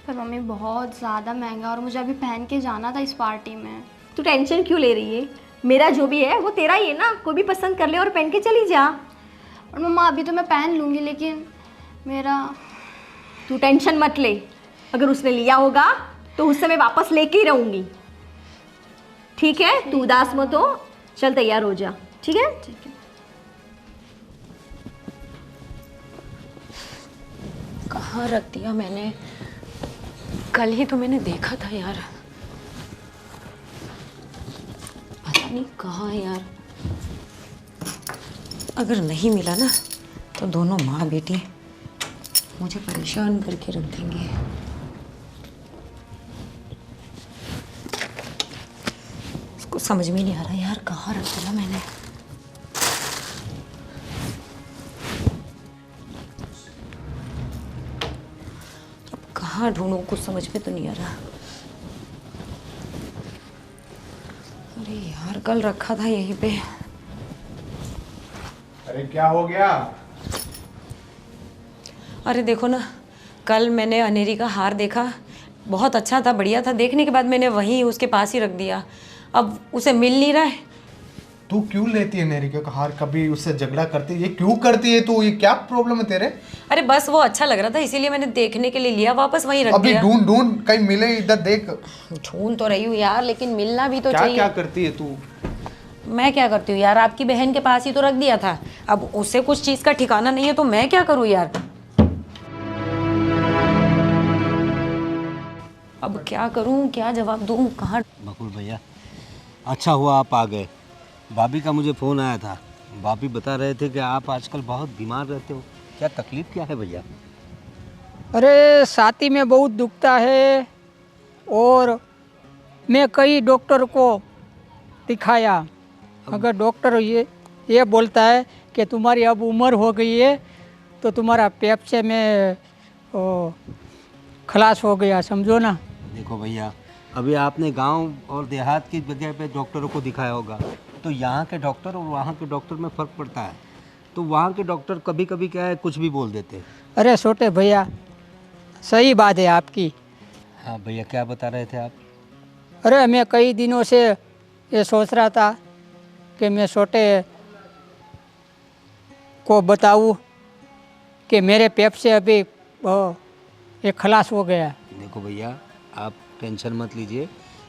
पर मम्मी बहुत ज़्यादा महंगा और मुझे अभी पहन के जाना था इस पार्टी में। तू टेंशन क्यों ले रही है? मेरा जो भी है वो तेरा ही है ना, कोई भी पसंद कर ले और पहन के चली जा। और मम्मा अभी तो मैं पहन लूँगी, लेकिन मेरा तू टेंशन मत ले, अगर उसने लिया होगा तो उससे मैं वापस लेके ही रहूँगी। ठीक है, तू उदास मत हो, चल तैयार हो जा। ठीक है? ठीक है। कहाँ रख दिया मैंने? कल ही तो मैंने देखा था यार, पता नहीं कहाँ है यार। अगर नहीं मिला ना तो दोनों माँ बेटी मुझे परेशान करके रख देंगे। उसको समझ में नहीं आ रहा यार, कहाँ रख दिया मैंने। कहाँ ढूंढूं, कुछ समझ में तो नहीं आ रहा। अरे यार कल रखा था यहीं पे। अरे क्या हो गया? अरे देखो ना, कल मैंने अनेरी का हार देखा, बहुत अच्छा था, बढ़िया था, देखने के बाद मैंने वहीं उसके पास ही रख दिया। अब उसे मिल नहीं रहा है। तू क्यों लेती है नेरिका का हार? कभी उससे झगड़ा करती है? ये क्यों करती है तू? ये क्या प्रॉब्लम है तेरे? अरे बस वो अच्छा लग रहा था इसीलिए मैंने देखने के लिए लिया, वापस वहीं रख अभी दिया। ढूंढ ढूंढ कहीं मिले, इधर देख। ढूंढ तो रही हूँ यार, लेकिन मिलना भी तो क्या चाहिए। क्या करती है तू? मैं क्या करती हूँ यार, आपकी बहन के पास ही तो रख दिया था, अब उसे कुछ चीज़ का ठिकाना नहीं है तो मैं क्या करूँ यार। अब क्या करूँ, क्या जवाब दूँ, कहाँ। बकुल भैया, अच्छा हुआ आप आ गए। भाभी का मुझे फ़ोन आया था, भाभी बता रहे थे कि आप आजकल बहुत बीमार रहते हो, क्या तकलीफ़ क्या है भैया? अरे छाती में बहुत दुखता है और मैं कई डॉक्टर को दिखाया, अगर डॉक्टर ये बोलता है कि तुम्हारी अब उम्र हो गई है तो तुम्हारा पेट में खलास हो गया, समझो ना। देखो भैया, अभी आपने गांव और देहात की जगह पे डॉक्टरों को दिखाया होगा, तो यहाँ के डॉक्टर और वहाँ के डॉक्टर में फ़र्क पड़ता है। तो वहाँ के डॉक्टर कभी कभी क्या है, कुछ भी बोल देते हैं। अरे छोटे भैया, सही बात है आपकी। हाँ भैया, क्या बता रहे थे आप? अरे मैं कई दिनों से ये सोच रहा था कि मैं छोटे को बताऊं कि मेरे पेट से अभी एक खलास हो गया। देखो भैया, आप टेंशन मत लीजिए,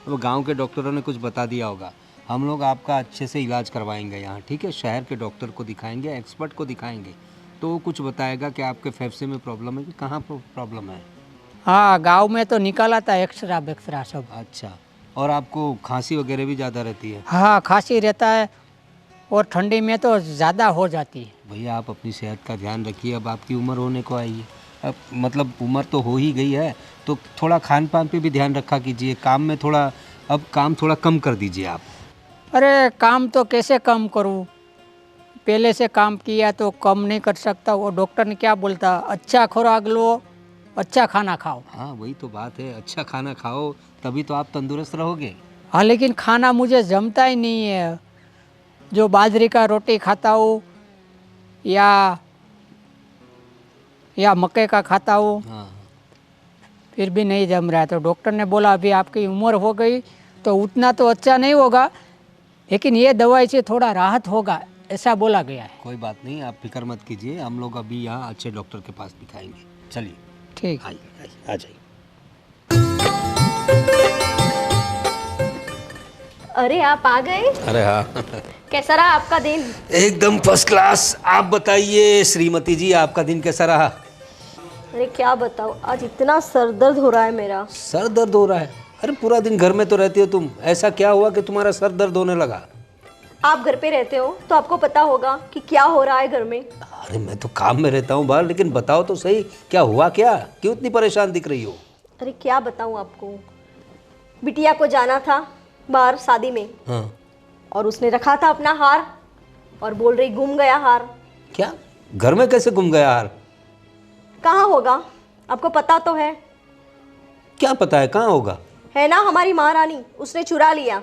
वो गांव के डॉक्टरों ने कुछ बता दिया होगा, हम लोग आपका अच्छे से इलाज करवाएंगे यहाँ, ठीक है? शहर के डॉक्टर को दिखाएंगे, एक्सपर्ट को दिखाएंगे, तो वो कुछ बताएगा कि आपके फेफड़े में प्रॉब्लम है कि कहाँ प्रॉब्लम है। हाँ, गांव में तो निकाला था एक्सरा बेक्सरा सब। अच्छा, और आपको खांसी वगैरह भी ज़्यादा रहती है? हाँ, खांसी रहता है और ठंडी में तो ज़्यादा हो जाती है। भैया आप अपनी सेहत का ध्यान रखिए, अब आपकी उम्र होने को आई है, अब मतलब उम्र तो हो ही गई है, तो थोड़ा खान पान पे भी ध्यान रखा कीजिए, काम में थोड़ा, अब काम थोड़ा कम कर दीजिए आप। अरे काम तो कैसे कम करूँ, पहले से काम किया तो कम नहीं कर सकता। वो डॉक्टर ने क्या बोलता, अच्छा खुराक लो, अच्छा खाना खाओ। हाँ वही तो बात है, अच्छा खाना खाओ तभी तो आप तंदुरुस्त रहोगे। हाँ, लेकिन खाना मुझे जमता ही नहीं है। जो बाजरे का रोटी खाता हूँ या मक्के का खाता हूँ, हाँ फिर भी नहीं जम रहा है। तो डॉक्टर ने बोला अभी आपकी उम्र हो गई तो उतना तो अच्छा नहीं होगा, लेकिन ये दवाई से थोड़ा राहत होगा, ऐसा बोला गया है। कोई बात नहीं, आप फिक्र मत कीजिए, हम लोग अभी यहाँ अच्छे डॉक्टर के पास दिखाएंगे। चलिए ठीक। आइए आइए, आ जाइए। अरे आप आ गए, अरे हाँ कैसा रहा आपका दिन? एकदम फर्स्ट क्लास। आप बताइए श्रीमती जी, आपका दिन कैसा रहा? अरे क्या बताओ, आज इतना सर दर्द हो रहा है मेरा। सर दर्द हो रहा है? अरे पूरा दिन घर में तो रहती हो तुम, ऐसा क्या हुआ कि तुम्हारा सर दर्द होने लगा? आप घर पे रहते हो तो आपको पता होगा कि क्या हो रहा है घर में। अरे मैं तो काम में रहता हूँ बाहर, लेकिन बताओ तो सही, क्या हुआ क्या? क्यों इतनी परेशान दिख रही हो? अरे क्या बताऊँ आपको, बिटिया को जाना था बाहर शादी में, हाँ। और उसने रखा था अपना हार और बोल रही गुम गया हार। क्या? घर में कैसे गुम गया हार? कहाँ होगा, आपको पता तो है। क्या पता है कहाँ होगा? है ना हमारी महारानी, उसने चुरा लिया।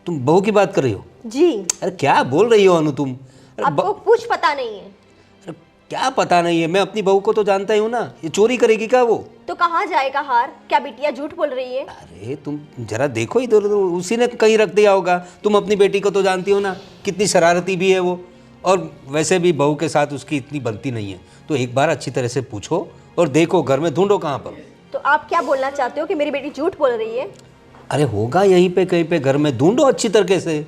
तुम बहू की बात कर रही हो? जी। अरे क्या बोल रही हो अनु तुम? अरे आपको कुछ पता नहीं है? अरे क्या पता नहीं है, मैं अपनी बहू को तो जानता ही हूँ ना, ये चोरी करेगी क्या वो? तो कहाँ जाएगा हार? क्या बिटिया झूठ बोल रही है? अरे तुम जरा देखो इधर उधर, उसी ने कहीं रख दिया होगा। तुम अपनी बेटी को तो जानती हो ना, कितनी शरारती भी है वो, और वैसे भी बहू के साथ उसकी इतनी बनती नहीं है। तो एक बार अच्छी तरह से पूछो और देखो, घर में ढूंढो कहाँ पर। तो आप क्या बोलना चाहते हो कि मेरी बेटी झूठ बोल रही है? अरे होगा यहीं पे कहीं पे, घर में ढूंढो अच्छी तरीके से।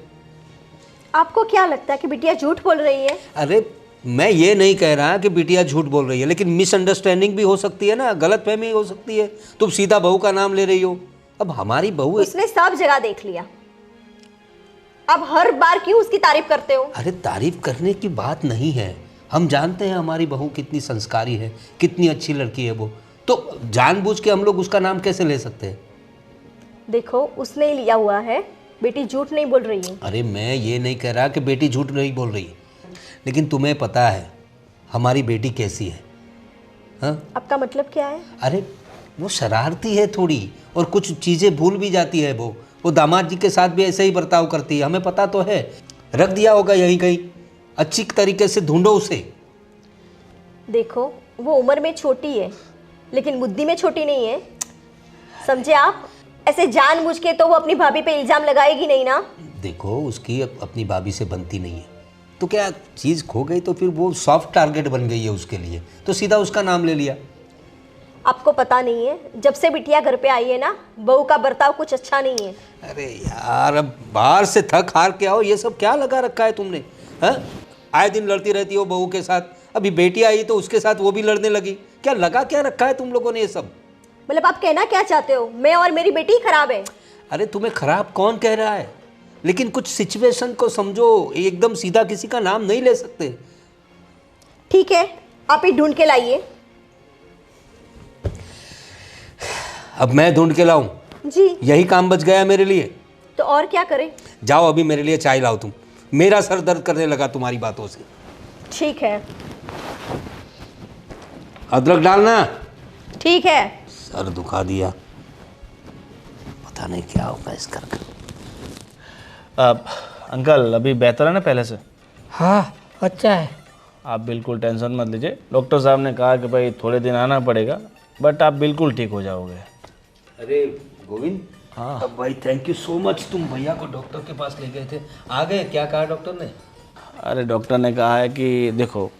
आपको क्या लगता है कि बिटिया झूठ बोल रही है? अरे मैं ये नहीं कह रहा कि बिटिया झूठ बोल रही है, लेकिन मिसअंडरस्टैंडिंग भी हो सकती है ना, गलतफहमी हो सकती है। तुम सीधा बहू का नाम ले रही हो। अब हमारी बहू है। उसने सब जगह देख लिया, अब हर बार क्यों उसकी तारीफ करते हो? अरे तारीफ करने की बात नहीं है, हम जानते हैं हमारी बहू कितनी संस्कारी है, कितनी अच्छी लड़की है वो, तो जानबूझ के हम लोग उसका नाम कैसे ले सकते हैं? देखो उसने लिया हुआ है, बेटी झूठ नहीं बोल रही है। अरे मैं ये नहीं कह रहा कि बेटी झूठ नहीं बोल रही, लेकिन तुम्हें पता है हमारी बेटी कैसी है? हाँ, आपका मतलब क्या है? अरे वो शरारती है थोड़ी, और कुछ चीज़ें भूल भी जाती है वो दामाद जी के साथ भी ऐसे ही बर्ताव करती है, हमें पता तो है। रख दिया होगा यहीं कहीं, अच्छी तरीके से ढूंढो उसे। देखो वो उम्र में छोटी है, लेकिन बुद्धि में छोटी नहीं है, समझे आप? ऐसे जानबूझ के तो वो अपनी भाभी पे इल्जाम लगाएगी नहीं ना। देखो उसकी अपनी भाभी से बनती नहीं है, तो क्या चीज़ खो गई तो फिर वो सॉफ्ट टारगेट बन गई है उसके लिए, तो सीधा उसका नाम ले लिया। आपको पता नहीं है, जब से बिटिया घर पे आई है ना, बहू का बर्ताव कुछ अच्छा नहीं है। अरे यार, अब बाहर से थक हार के आओ, ये सब क्या लगा रखा है तुमने? हाँ, आए दिन लड़ती रहती हो बहू के साथ, अभी बेटी आई तो उसके साथ वो भी लड़ने लगी। क्या लगा क्या रखा है तुम लोगों ने ये सब? मतलब आप कहना क्या चाहते हो, मैं और मेरी बेटी खराब है? अरे तुम्हें खराब कौन कह रहा है, लेकिन कुछ सिचुएशन को समझो, एकदम सीधा किसी का नाम नहीं ले सकते। ठीक है, आप ही ढूंढ के लाइए। अब मैं ढूंढ के लाऊं? जी। यही काम बच गया मेरे लिए। तो और क्या करें? जाओ अभी मेरे लिए चाय लाओ तुम, मेरा सर दर्द करने लगा तुम्हारी बातों से। ठीक है। अदरक डालना। ठीक है। सर दुखा दिया, पता नहीं क्या होगा इस घर का। अंकल अभी बेहतर है ना पहले से? हाँ अच्छा है। आप बिल्कुल टेंशन मत लीजिए, डॉक्टर साहब ने कहा कि भाई थोड़े दिन आना पड़ेगा, बट आप बिल्कुल ठीक हो जाओगे। अरे गोविंद, हाँ अब भाई थैंक यू सो मच, तुम भैया को डॉक्टर के पास ले गए थे, आ गए? क्या कहा डॉक्टर ने? अरे डॉक्टर ने कहा है कि देखो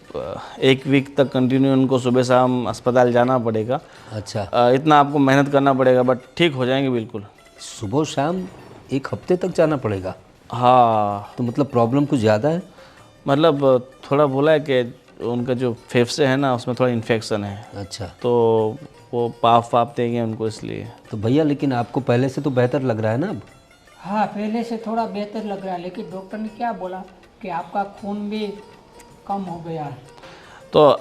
1 वीक तक कंटिन्यू उनको सुबह शाम अस्पताल जाना पड़ेगा। अच्छा। इतना आपको मेहनत करना पड़ेगा, बट ठीक हो जाएंगे बिल्कुल। सुबह शाम 1 हफ्ते तक जाना पड़ेगा? हाँ। तो मतलब प्रॉब्लम कुछ ज़्यादा है? मतलब थोड़ा बोला है कि उनका जो फेफड़े है ना, उसमें थोड़ा इन्फेक्शन है। अच्छा। तो वो पाप देंगे उनको, इसलिए। तो भैया लेकिन आपको पहले से तो बेहतर लग रहा है ना अब? हाँ पहले से थोड़ा बेहतर लग रहा है, लेकिन डॉक्टर ने क्या बोला कि आपका खून भी कम हो गया है। तो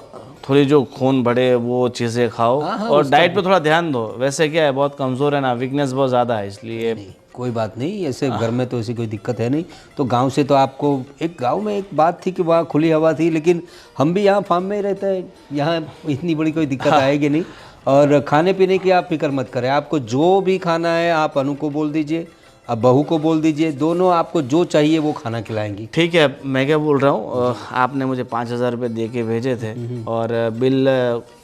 थोड़ी जो खून बढ़े वो चीज़ें खाओ, और डाइट पे थोड़ा ध्यान दो। वैसे क्या है, बहुत कमज़ोर है ना, वीकनेस बहुत ज़्यादा है, इसलिए। नहीं, कोई बात नहीं, ऐसे घर में तो ऐसी कोई दिक्कत है नहीं। तो गांव से तो आपको, एक गांव में एक बात थी कि वहाँ खुली हवा थी, लेकिन हम भी यहाँ फार्म में ही रहते हैं, यहाँ इतनी बड़ी कोई दिक्कत आएगी नहीं। और खाने पीने की आप फिक्र मत करें, आपको जो भी खाना है आप अनु को बोल दीजिए, अब बहू को बोल दीजिए, दोनों आपको जो चाहिए वो खाना खिलाएंगी। ठीक है, मैं क्या बोल रहा हूँ, आपने मुझे 5,000 रुपये दे के भेजे थे, और बिल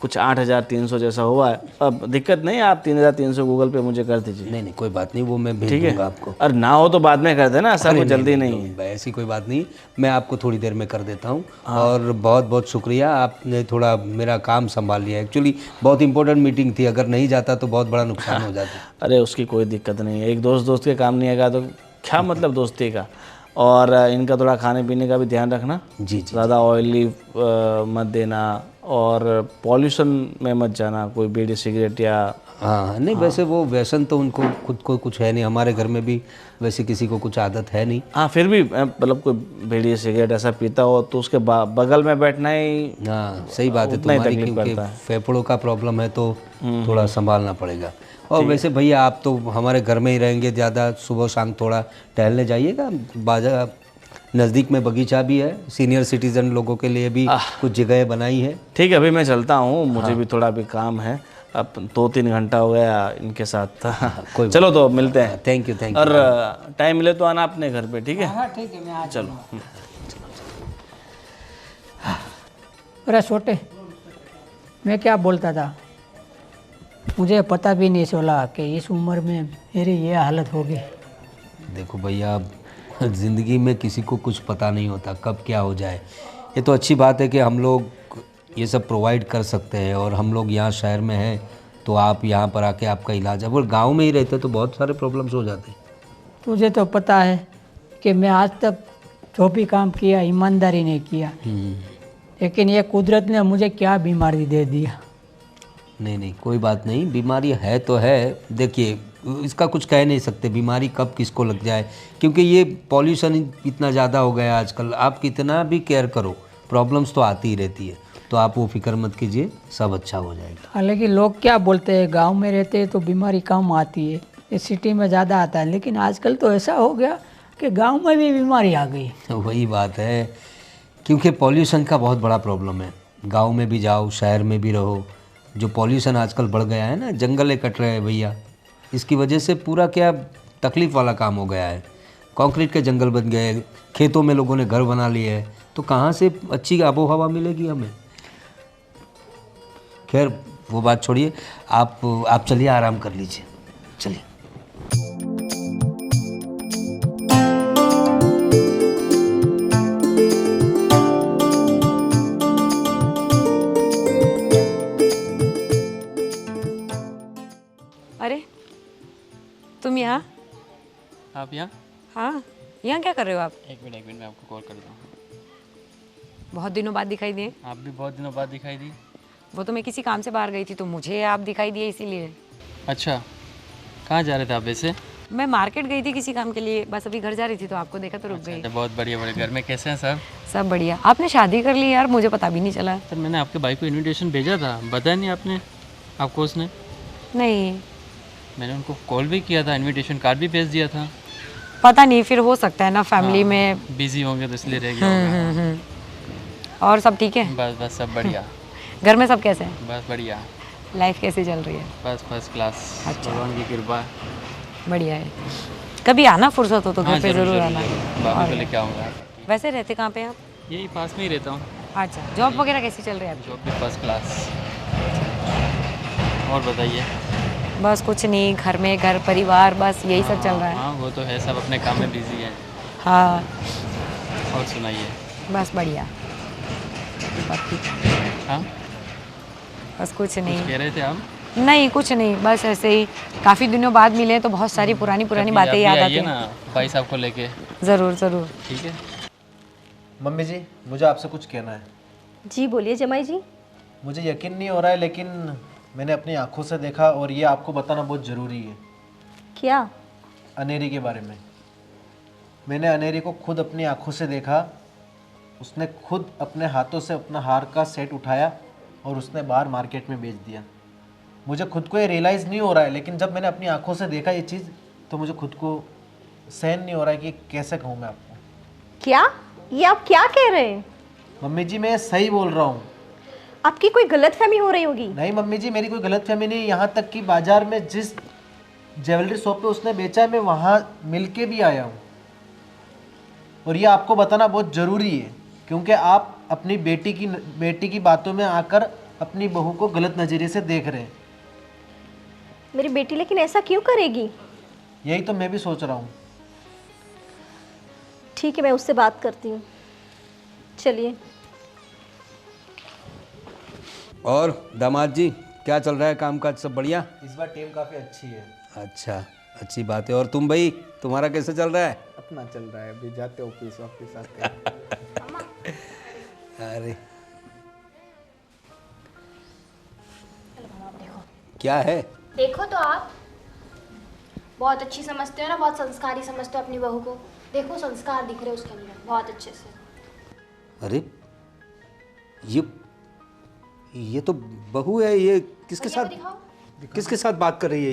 कुछ 8,300 जैसा हुआ है। अब दिक्कत नहीं, आप 3,300 गूगल पे मुझे कर दीजिए। नहीं नहीं कोई बात नहीं, वो मैं भेज ठीक है दूंगा आपको। और ना हो तो बाद में कर देना, ऐसा कोई जल्दी नहीं है। ऐसी कोई बात नहीं, मैं आपको थोड़ी देर में कर देता हूँ। और बहुत बहुत शुक्रिया, आपने थोड़ा मेरा काम संभाल लिया। एक्चुअली बहुत इंपॉर्टेंट मीटिंग थी, अगर नहीं जाता तो बहुत बड़ा नुकसान हो जाता। अरे उसकी कोई दिक्कत नहीं है, एक दोस्त के काम नहीं आएगा तो क्या मतलब दोस्ती का। और इनका थोड़ा खाने पीने का भी ध्यान रखना। जी। ज़्यादा ऑयली मत देना, और पॉल्यूशन में मत जाना, कोई बीड़ी सिगरेट या। हाँ नहीं, वैसे वो व्यसन तो उनको खुद को कुछ है नहीं, हमारे घर में भी वैसे किसी को कुछ आदत है नहीं। हाँ फिर भी मतलब कोई बीड़ी सिगरेट ऐसा पीता हो तो उसके बगल में बैठना ही। हाँ सही बात है उतना ही तुम्हारी, तकलीफ क्योंकि करता है। फेफड़ों का प्रॉब्लम है तो थोड़ा संभालना पड़ेगा। और वैसे भैया आप तो हमारे घर में ही रहेंगे ज़्यादा, सुबह शाम थोड़ा टहलने जाइएगा, बाजार नज़दीक में बगीचा भी है, सीनियर सिटीजन लोगों के लिए भी कुछ जगह बनाई है। ठीक है, अभी मैं चलता हूँ, मुझे भी थोड़ा भी काम है। अब 2-3 घंटा हो गया इनके साथ। कोई चलो तो मिलते हैं। थैंक यू और टाइम मिले तो आना अपने घर पे, ठीक है? हाँ ठीक है, मैं आ चलो। अरे छोटे, मैं क्या बोलता था, मुझे पता भी नहीं चला कि इस उम्र में मेरी ये हालत होगी। देखो भैया, ज़िंदगी में किसी को कुछ पता नहीं होता कब क्या हो जाए। ये तो अच्छी बात है कि हम लोग ये सब प्रोवाइड कर सकते हैं, और हम लोग यहाँ शहर में हैं तो आप यहाँ पर आके आपका इलाज। अगर गांव में ही रहते तो बहुत सारे प्रॉब्लम्स हो जाते। तुझे तो पता है कि मैं आज तक जो भी काम किया ईमानदारी नहीं किया, लेकिन ये कुदरत ने मुझे क्या बीमारी दे दिया। नहीं नहीं कोई बात नहीं, बीमारी है तो है। देखिए इसका कुछ कह नहीं सकते बीमारी कब किसको लग जाए, क्योंकि ये पॉल्यूशन इतना ज़्यादा हो गया है आजकल। आप कितना भी केयर करो प्रॉब्लम्स तो आती ही रहती है, तो आप वो फिक्र मत कीजिए, सब अच्छा हो जाएगा। हालांकि लोग क्या बोलते हैं, गांव में रहते हैं तो बीमारी कम आती है, ये सिटी में ज़्यादा आता है, लेकिन आजकल तो ऐसा हो गया कि गांव में भी बीमारी आ गई। वही बात है, क्योंकि पॉल्यूशन का बहुत बड़ा प्रॉब्लम है। गांव में भी जाओ, शहर में भी रहो, जो पॉल्यूशन आजकल बढ़ गया है ना, जंगलें कट रहे हैं भैया, इसकी वजह से पूरा क्या तकलीफ़ वाला काम हो गया है। कंक्रीट के जंगल बन गए, खेतों में लोगों ने घर बना लिए हैं, तो कहाँ से अच्छी आबो हवा मिलेगी हमें। खैर वो बात छोड़िए, आप चलिए आराम कर लीजिए, चलिए। आप यहाँ? हाँ, यहाँ क्या कर रहे हो आप? एक मिनट मैं आपको कॉल करता हूँ। बहुत दिनों बाद दिखाई दिए। आप भी बहुत दिनों बाद दिखाई दी। वो तो मैं किसी काम से बाहर गई थी तो मुझे आप दिखाई दिए इसीलिए। अच्छा, कहाँ जा रहे थे आप वैसे? मैं मार्केट गई थी किसी काम के लिए, बस अभी घर जा रही थी तो आपको देखा तो रुक गई। बहुत बढ़िया बढ़िया। घर में कैसे हैं सब? सब बढ़िया। आपने शादी कर ली यार, मुझे पता भी नहीं चला। सर मैंने आपके भाई को इनविटेशन भेजा था, बताया नहीं आपने आपको उसने? नहीं, मैंने उनको कॉल भी किया था, इनविटेशन कार्ड भी भेज दिया था। पता नहीं, फिर हो सकता है ना फैमिली में बिजी होंगे तो इसलिए रह गया होगा। और सब ठीक है? बस सब बढ़िया। घर में सब कैसे हैं? बस बढ़िया। लाइफ कैसी चल रही है? बस फर्स्ट क्लास। अच्छा। भगवान की कृपा। बढ़िया है। कभी आना फुर्सत हो तो घर पे ज़रूर आना। बाबू को लेके आऊँगा। वैसे रहते कहाँ पे आप? यही पास में ही रहता हूँ। अच्छा, जॉब वगैरह कैसी चल रही है आपकी? जॉब भी फर्स्ट क्लास। और बताइए। बस कुछ नहीं, घर में घर परिवार बस यही सब चल रहा है। हाँ वो तो है, सब अपने काम में बिजी है। हाँ। और सुनाइए। बस बढ़िया। बात ठीक है। हाँ बस कुछ नहीं। कह रहे थे आप? नहीं कुछ नहीं, बस ऐसे ही। काफ़ी दिनों बाद मिले तो बहुत सारी पुरानी बातें याद आती हैं ना भाई साहब को लेके। ज़रूर ज़रूर। ठीक है। मम्मी जी, मुझे आपसे कुछ कहना है। जी बोलिए जमाई जी। मुझे यकीन नहीं हो रहा है लेकिन मैंने अपनी आंखों से देखा और ये आपको बताना बहुत ज़रूरी है। क्या? अनेरी के बारे में। मैंने अनेरी को खुद अपनी आंखों से देखा। उसने खुद अपने हाथों से अपना हार का सेट उठाया और उसने बाहर मार्केट में बेच दिया। मुझे खुद को ये रियलाइज़ नहीं हो रहा है लेकिन जब मैंने अपनी आंखों से देखा ये चीज़ तो मुझे खुद को सहन नहीं हो रहा है कि कैसे कहूँ मैं आपको। क्या? ये आप क्या कह रहे हैं? मम्मी जी मैं सही बोल रहा हूँ। आपकी कोई गलतफहमी हो रही होगी। नहीं मम्मी जी, मेरी कोई गलतफहमी नहीं। यहाँ तक कि बाजार में जिस ज्वेलरी शॉप पे उसने बेचा है मैं वहाँ मिल के भी आया हूँ। और ये आपको बताना बहुत ज़रूरी है क्योंकि आप अपनी बेटी की बातों में आकर अपनी बहू को गलत नज़रिए से देख रहे हैं। मेरी बेटी लेकिन ऐसा क्यों करेगी? यही तो मैं भी सोच रहा हूँ। ठीक है, मैं उससे बात करती हूँ। चलिए। और दामाद जी क्या चल रहा है, काम काज सब बढ़िया? इस बार टीम काफ़ी अच्छी है। अच्छा, अच्छी बात है। और तुम भाई, तुम्हारा कैसे चल रहा है? अपना चल रहा है, अभी जाते ऑफिस आते। अरे क्या है? देखो तो आप बहुत अच्छी समझते हो ना, बहुत संस्कारी समझते हो अपनी बहू को। देखो संस्कार दिख रहे उसके अंदर बहुत अच्छे से। अरे ये तो बहू है। ये किसके भैया साथ को किसके साथ बात कर रही है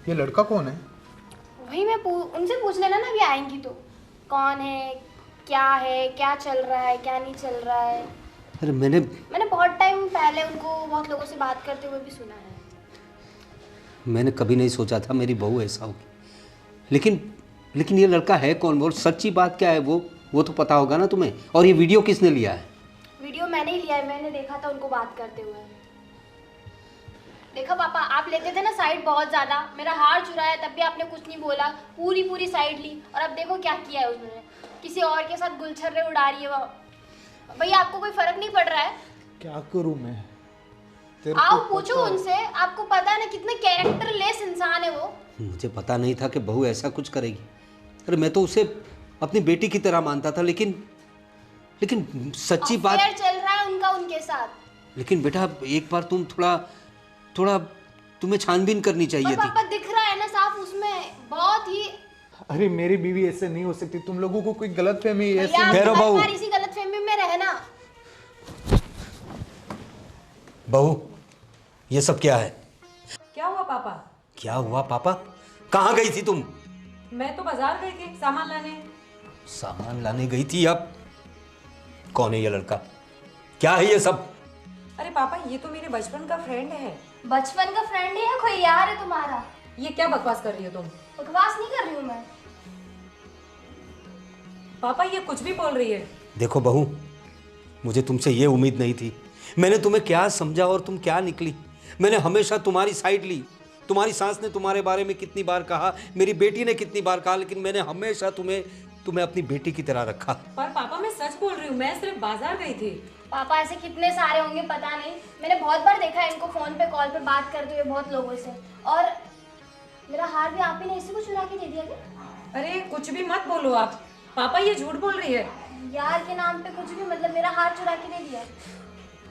ये लड़का कौन है? वही मैं उनसे पूछ लेना ना, अभी आएंगी तो। कौन है, क्या चल रहा है, क्या नहीं चल रहा है। अरे मैंने बहुत टाइम पहले उनको बहुत लोगों से बात करते हुए भी सुना है। मैंने कभी नहीं सोचा था मेरी बहू ऐसा होगी। लेकिन ये लड़का है कौन? वो सच्ची बात क्या है वो तो पता होगा ना तुम्हें। और ये वीडियो किसने लिया है? वीडियो मैंने ही लिया है, मैंने देखा था उनको बात करते हुए। देखा पापा, आप लेते थे ना साइड बहुत ज़्यादा, मेरा हार चुराया तब भी आपने कुछ नहीं बोला, पूरी साइड ली। और अब देखो क्या किया है उसने, किसी और के साथ गुलछर्रे उड़ा रही है वो। भैया आपको कोई फर्क नहीं पड़ रहा है? क्या करूं मैं? आओ पूछो उनसे, आपको पता है ना कितने कैरेक्टरलेस इंसान है वो। मुझे पता नहीं था कि बहू ऐसा कुछ करेगी। अरे मैं तो उसे अपनी बेटी की तरह मानता था, लेकिन सच्ची बात चल रहा है उनका उनके साथ। लेकिन बेटा एक बार तुम थोड़ा तुम्हें छानबीन करनी चाहिए थी। पापा दिख रहा है ना साफ उसमें, बहुत ही। अरे मेरी बीवी ऐसे नहीं हो सकती, तुम लोगों को कोई गलतफहमी ऐसी। इसी गलतफहमी में रहना। बहू ये सब क्या है? क्या हुआ पापा? क्या हुआ पापा? कहाँ गई थी तुम? मैं तो बाजार गई थी सामान लाने। सामान लाने गई थी? अब कौन है ये लड़का? क्या है ये सब? अरे पापा ये तो मेरे बचपन का फ्रेंड है। बचपन का फ्रेंड है, कोई यार है तुम्हारा? ये क्या बकवास कर रही हो तुम? बकवास नहीं कर रही हूँ मैं। पापा ये कुछ भी बोल रही है। देखो बहू, मुझे तुमसे ये उम्मीद नहीं थी। मैंने तुम्हें क्या समझा और तुम क्या निकली। मैंने हमेशा तुम्हारी साइड ली। तुम्हारी सास ने तुम्हारे बारे में कितनी बार कहा, मेरी बेटी ने कितनी बार कहा, लेकिन मैंने हमेशा तुम्हें अपनी बेटी की तरह रखा। पर पापा मैं सच बोल रही हूँ, मैं सिर्फ बाजार गई थी। पापा ऐसे कितने सारे होंगे पता नहीं, मैंने बहुत बार देखा है इनको फोन पे कॉल पे बात करते हुए बहुत लोगों से। और मेरा हार भी आप ही ने इसी को चुरा के दे दिया क्या? अरे कुछ भी मत बोलो आप, पापा ये झूठ बोल रही है। यार के नाम पे कुछ भी, मतलब मेरा हार चुरा के दे दिया।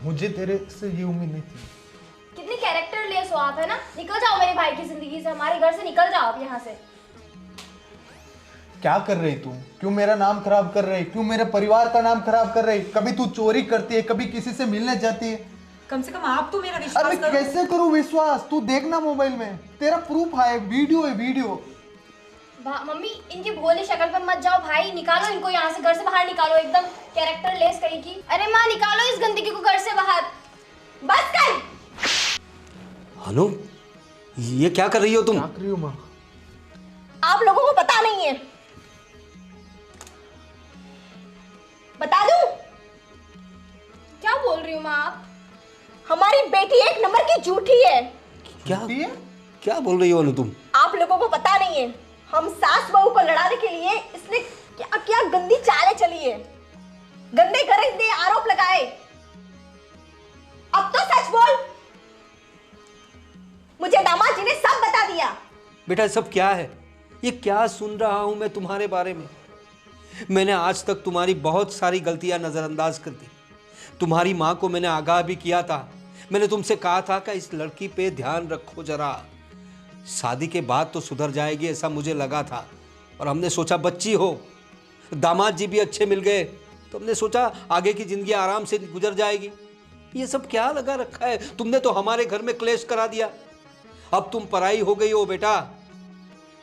मुझे तेरे से ये उम्मीद नहीं थी। कितनी कैरेक्टर लेस हो आप, है ना? निकल जाओ मेरे भाई की जिंदगी से, हमारे घर से निकल जाओ आप यहाँ से। क्या कर रही तू? क्यों मेरा नाम खराब कर रही? क्यों मेरे परिवार का नाम खराब कर रही? कभी तू चोरी करती है, कभी किसी से मिलने जाती है। कम से कम आप तो मेरा विश्वास अरे करो। कैसे करूं विश्वास? तू देखना मोबाइल में, तेरा प्रूफ है, वीडियो है, वीडियो। मम्मी इनकी भोली शक्ल पे मत जाओ भाई, निकालो इनको यहाँ से, घर से बाहर निकालो, एकदम कैरेक्टर लेस कहीं की। अरे माँ निकालो इस गंदगी को घर से बाहर, बस कर। अनु, ये क्या कर रही हो तुम? क्या कर रही हो माँ? आप लोगों को पता नहीं है, बता दूं? क्या बोल रही हो माँ आप? हमारी बेटी एक नंबर की झूठी है। क्या क्या बोल रही हो अनु तुम? आप लोगों को पता नहीं है, हम सास बहू को लड़ाने के लिए इसने क्या क्या गंदी चालें चली है, गंदे गंदे आरोप लगाए। अब तो सच बोल। मुझे दामाद जी ने सब बता दिया। बेटा सब क्या है? ये क्या सुन रहा हूं मैं तुम्हारे बारे में? मैंने आज तक तुम्हारी बहुत सारी गलतियां नजरअंदाज कर दी। तुम्हारी माँ को मैंने आगाह भी किया था। मैंने तुमसे कहा था कि इस लड़की पे ध्यान रखो जरा, शादी के बाद तो सुधर जाएगी, ऐसा मुझे लगा था। और हमने सोचा बच्ची हो, दामाद जी भी अच्छे मिल गए, तो हमने सोचा आगे की जिंदगी आराम से गुजर जाएगी। ये सब क्या लगा रखा है? तुमने तो हमारे घर में क्लेश करा दिया। अब तुम पराई हो गई हो बेटा,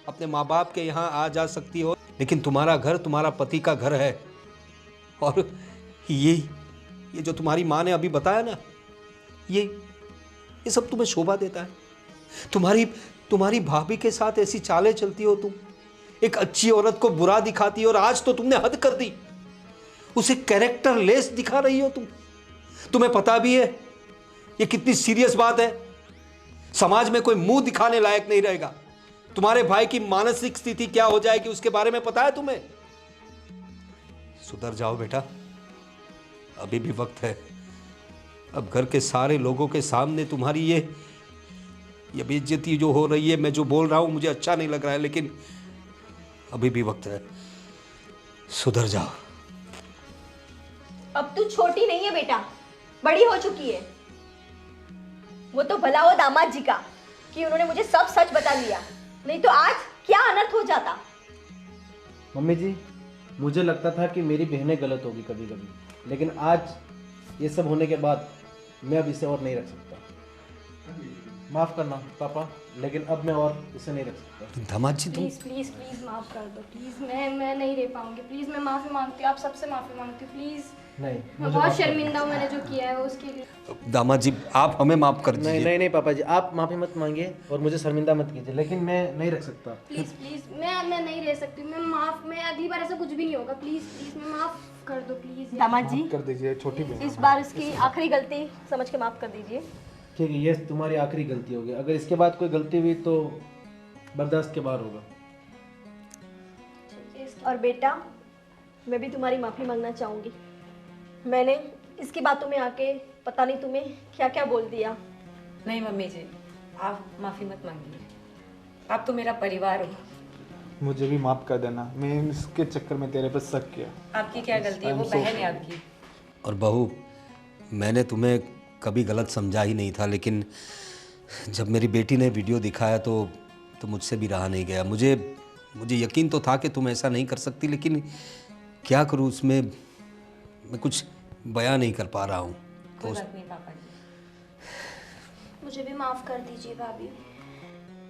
अपने माँ बाप के यहाँ आ जा सकती हो, लेकिन तुम्हारा घर तुम्हारा पति का घर है। और ये जो तुम्हारी माँ ने अभी बताया ना, ये सब तुम्हें शोभा देता है? तुम्हारी भाभी के साथ ऐसी चालें चलती हो तुम, एक अच्छी औरत को बुरा दिखाती हो, और आज तो तुमने हद कर दी, उसे कैरेक्टर लेस दिखा रही हो तुम। तुम्हें पता भी है ये कितनी सीरियस बात है? समाज में कोई मुंह दिखाने लायक नहीं रहेगा। तुम्हारे भाई की मानसिक स्थिति क्या हो जाएगी उसके बारे में पता है तुम्हें? सुधर जाओ बेटा, अभी भी वक्त है। अब घर के सारे लोगों के सामने तुम्हारी ये बेइज्जती जो हो रही है, मैं जो बोल रहा हूं मुझे अच्छा नहीं लग रहा है, लेकिन अभी भी वक्त है, सुधर जाओ। अब तू छोटी नहीं है बेटा, बड़ी हो चुकी है। वो तो भला हो दामाद जी का कि उन्होंने मुझे सब सच बता दिया, नहीं तो आज क्या अनर्थ हो जाता। मम्मी जी, मुझे लगता था कि मेरी बहनें गलत होगी कभी कभी, लेकिन आज ये सब होने के बाद मैं अब इसे और नहीं रख सकता। माफ़ करना पापा, लेकिन अब मैं और इसे नहीं रख सकता। दामाद जी तुम प्लीज प्लीज माफ कर दो प्लीज, मैं नहीं रह पाऊंगी प्लीज, मैं माफी मांगती हूँ, आप सबसे माफी मांगती हूँ प्लीज। नहीं, मैं बहुत शर्मिंदा हूँ मैंने जो किया है उसके लिए। दामाद जी आप हमें माफ कर दीजिए। नहीं पापा जी, आप माफ़ी मत मांगिए और मुझे शर्मिंदा मत कीजिए, लेकिन मैं नहीं रख सकता। प्लीज प्लीज मैं नहीं रह सकती, मैं अगली बार ऐसा कुछ भी नहीं होगा, प्लीज प्लीज मैं माफ कर दो प्लीज। दामाद जी कर दीजिए, छोटी बहन। इस बार इसकी आखिरी गलती समझ के माफ कर दीजिए। ठीक है, ये तुम्हारी आखिरी गलती होगी, अगर इसके बाद कोई गलती हुई तो बर्दाश्त के बाहर होगा। और बेटा, मैं भी तुम्हारी माफ़ी मांगना चाहूँगी। मैंने इसकी बातों में आके पता नहीं तुम्हें क्या क्या बोल दिया। नहीं मम्मी जी, आप माफ़ी मत मांगिए, आप तो मेरा परिवार हो। मुझे भी माफ कर देना, मैं इसके चक्कर में तेरे पर शक किया। आपकी क्या गलती है, वो बहन है आपकी। और बहू, मैंने तुम्हें कभी गलत समझा ही नहीं था, लेकिन जब मेरी बेटी ने वीडियो दिखाया तो मुझसे भी रहा नहीं गया। मुझे यकीन तो था कि तुम ऐसा नहीं कर सकती, लेकिन क्या करूँ, उसमें मैं कुछ बयां नहीं कर पा रहा हूँ। कोई बात नहीं पापा जी, मुझे भी माफ कर दीजिए भाभी।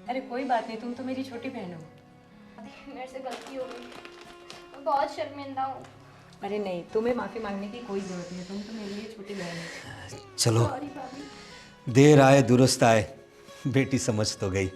अरे कोई बात नहीं, तुम तो मेरी छोटी बहन हो। मेरे से गलती हो गई, मैं बहुत शर्मिंदा हूँ। अरे नहीं, तुम्हें माफ़ी मांगने की कोई ज़रूरत नहीं, तुम तो मेरे लिए छोटी बहन हो। चलो, देर आए दुरुस्त आए, बेटी समझ तो गई।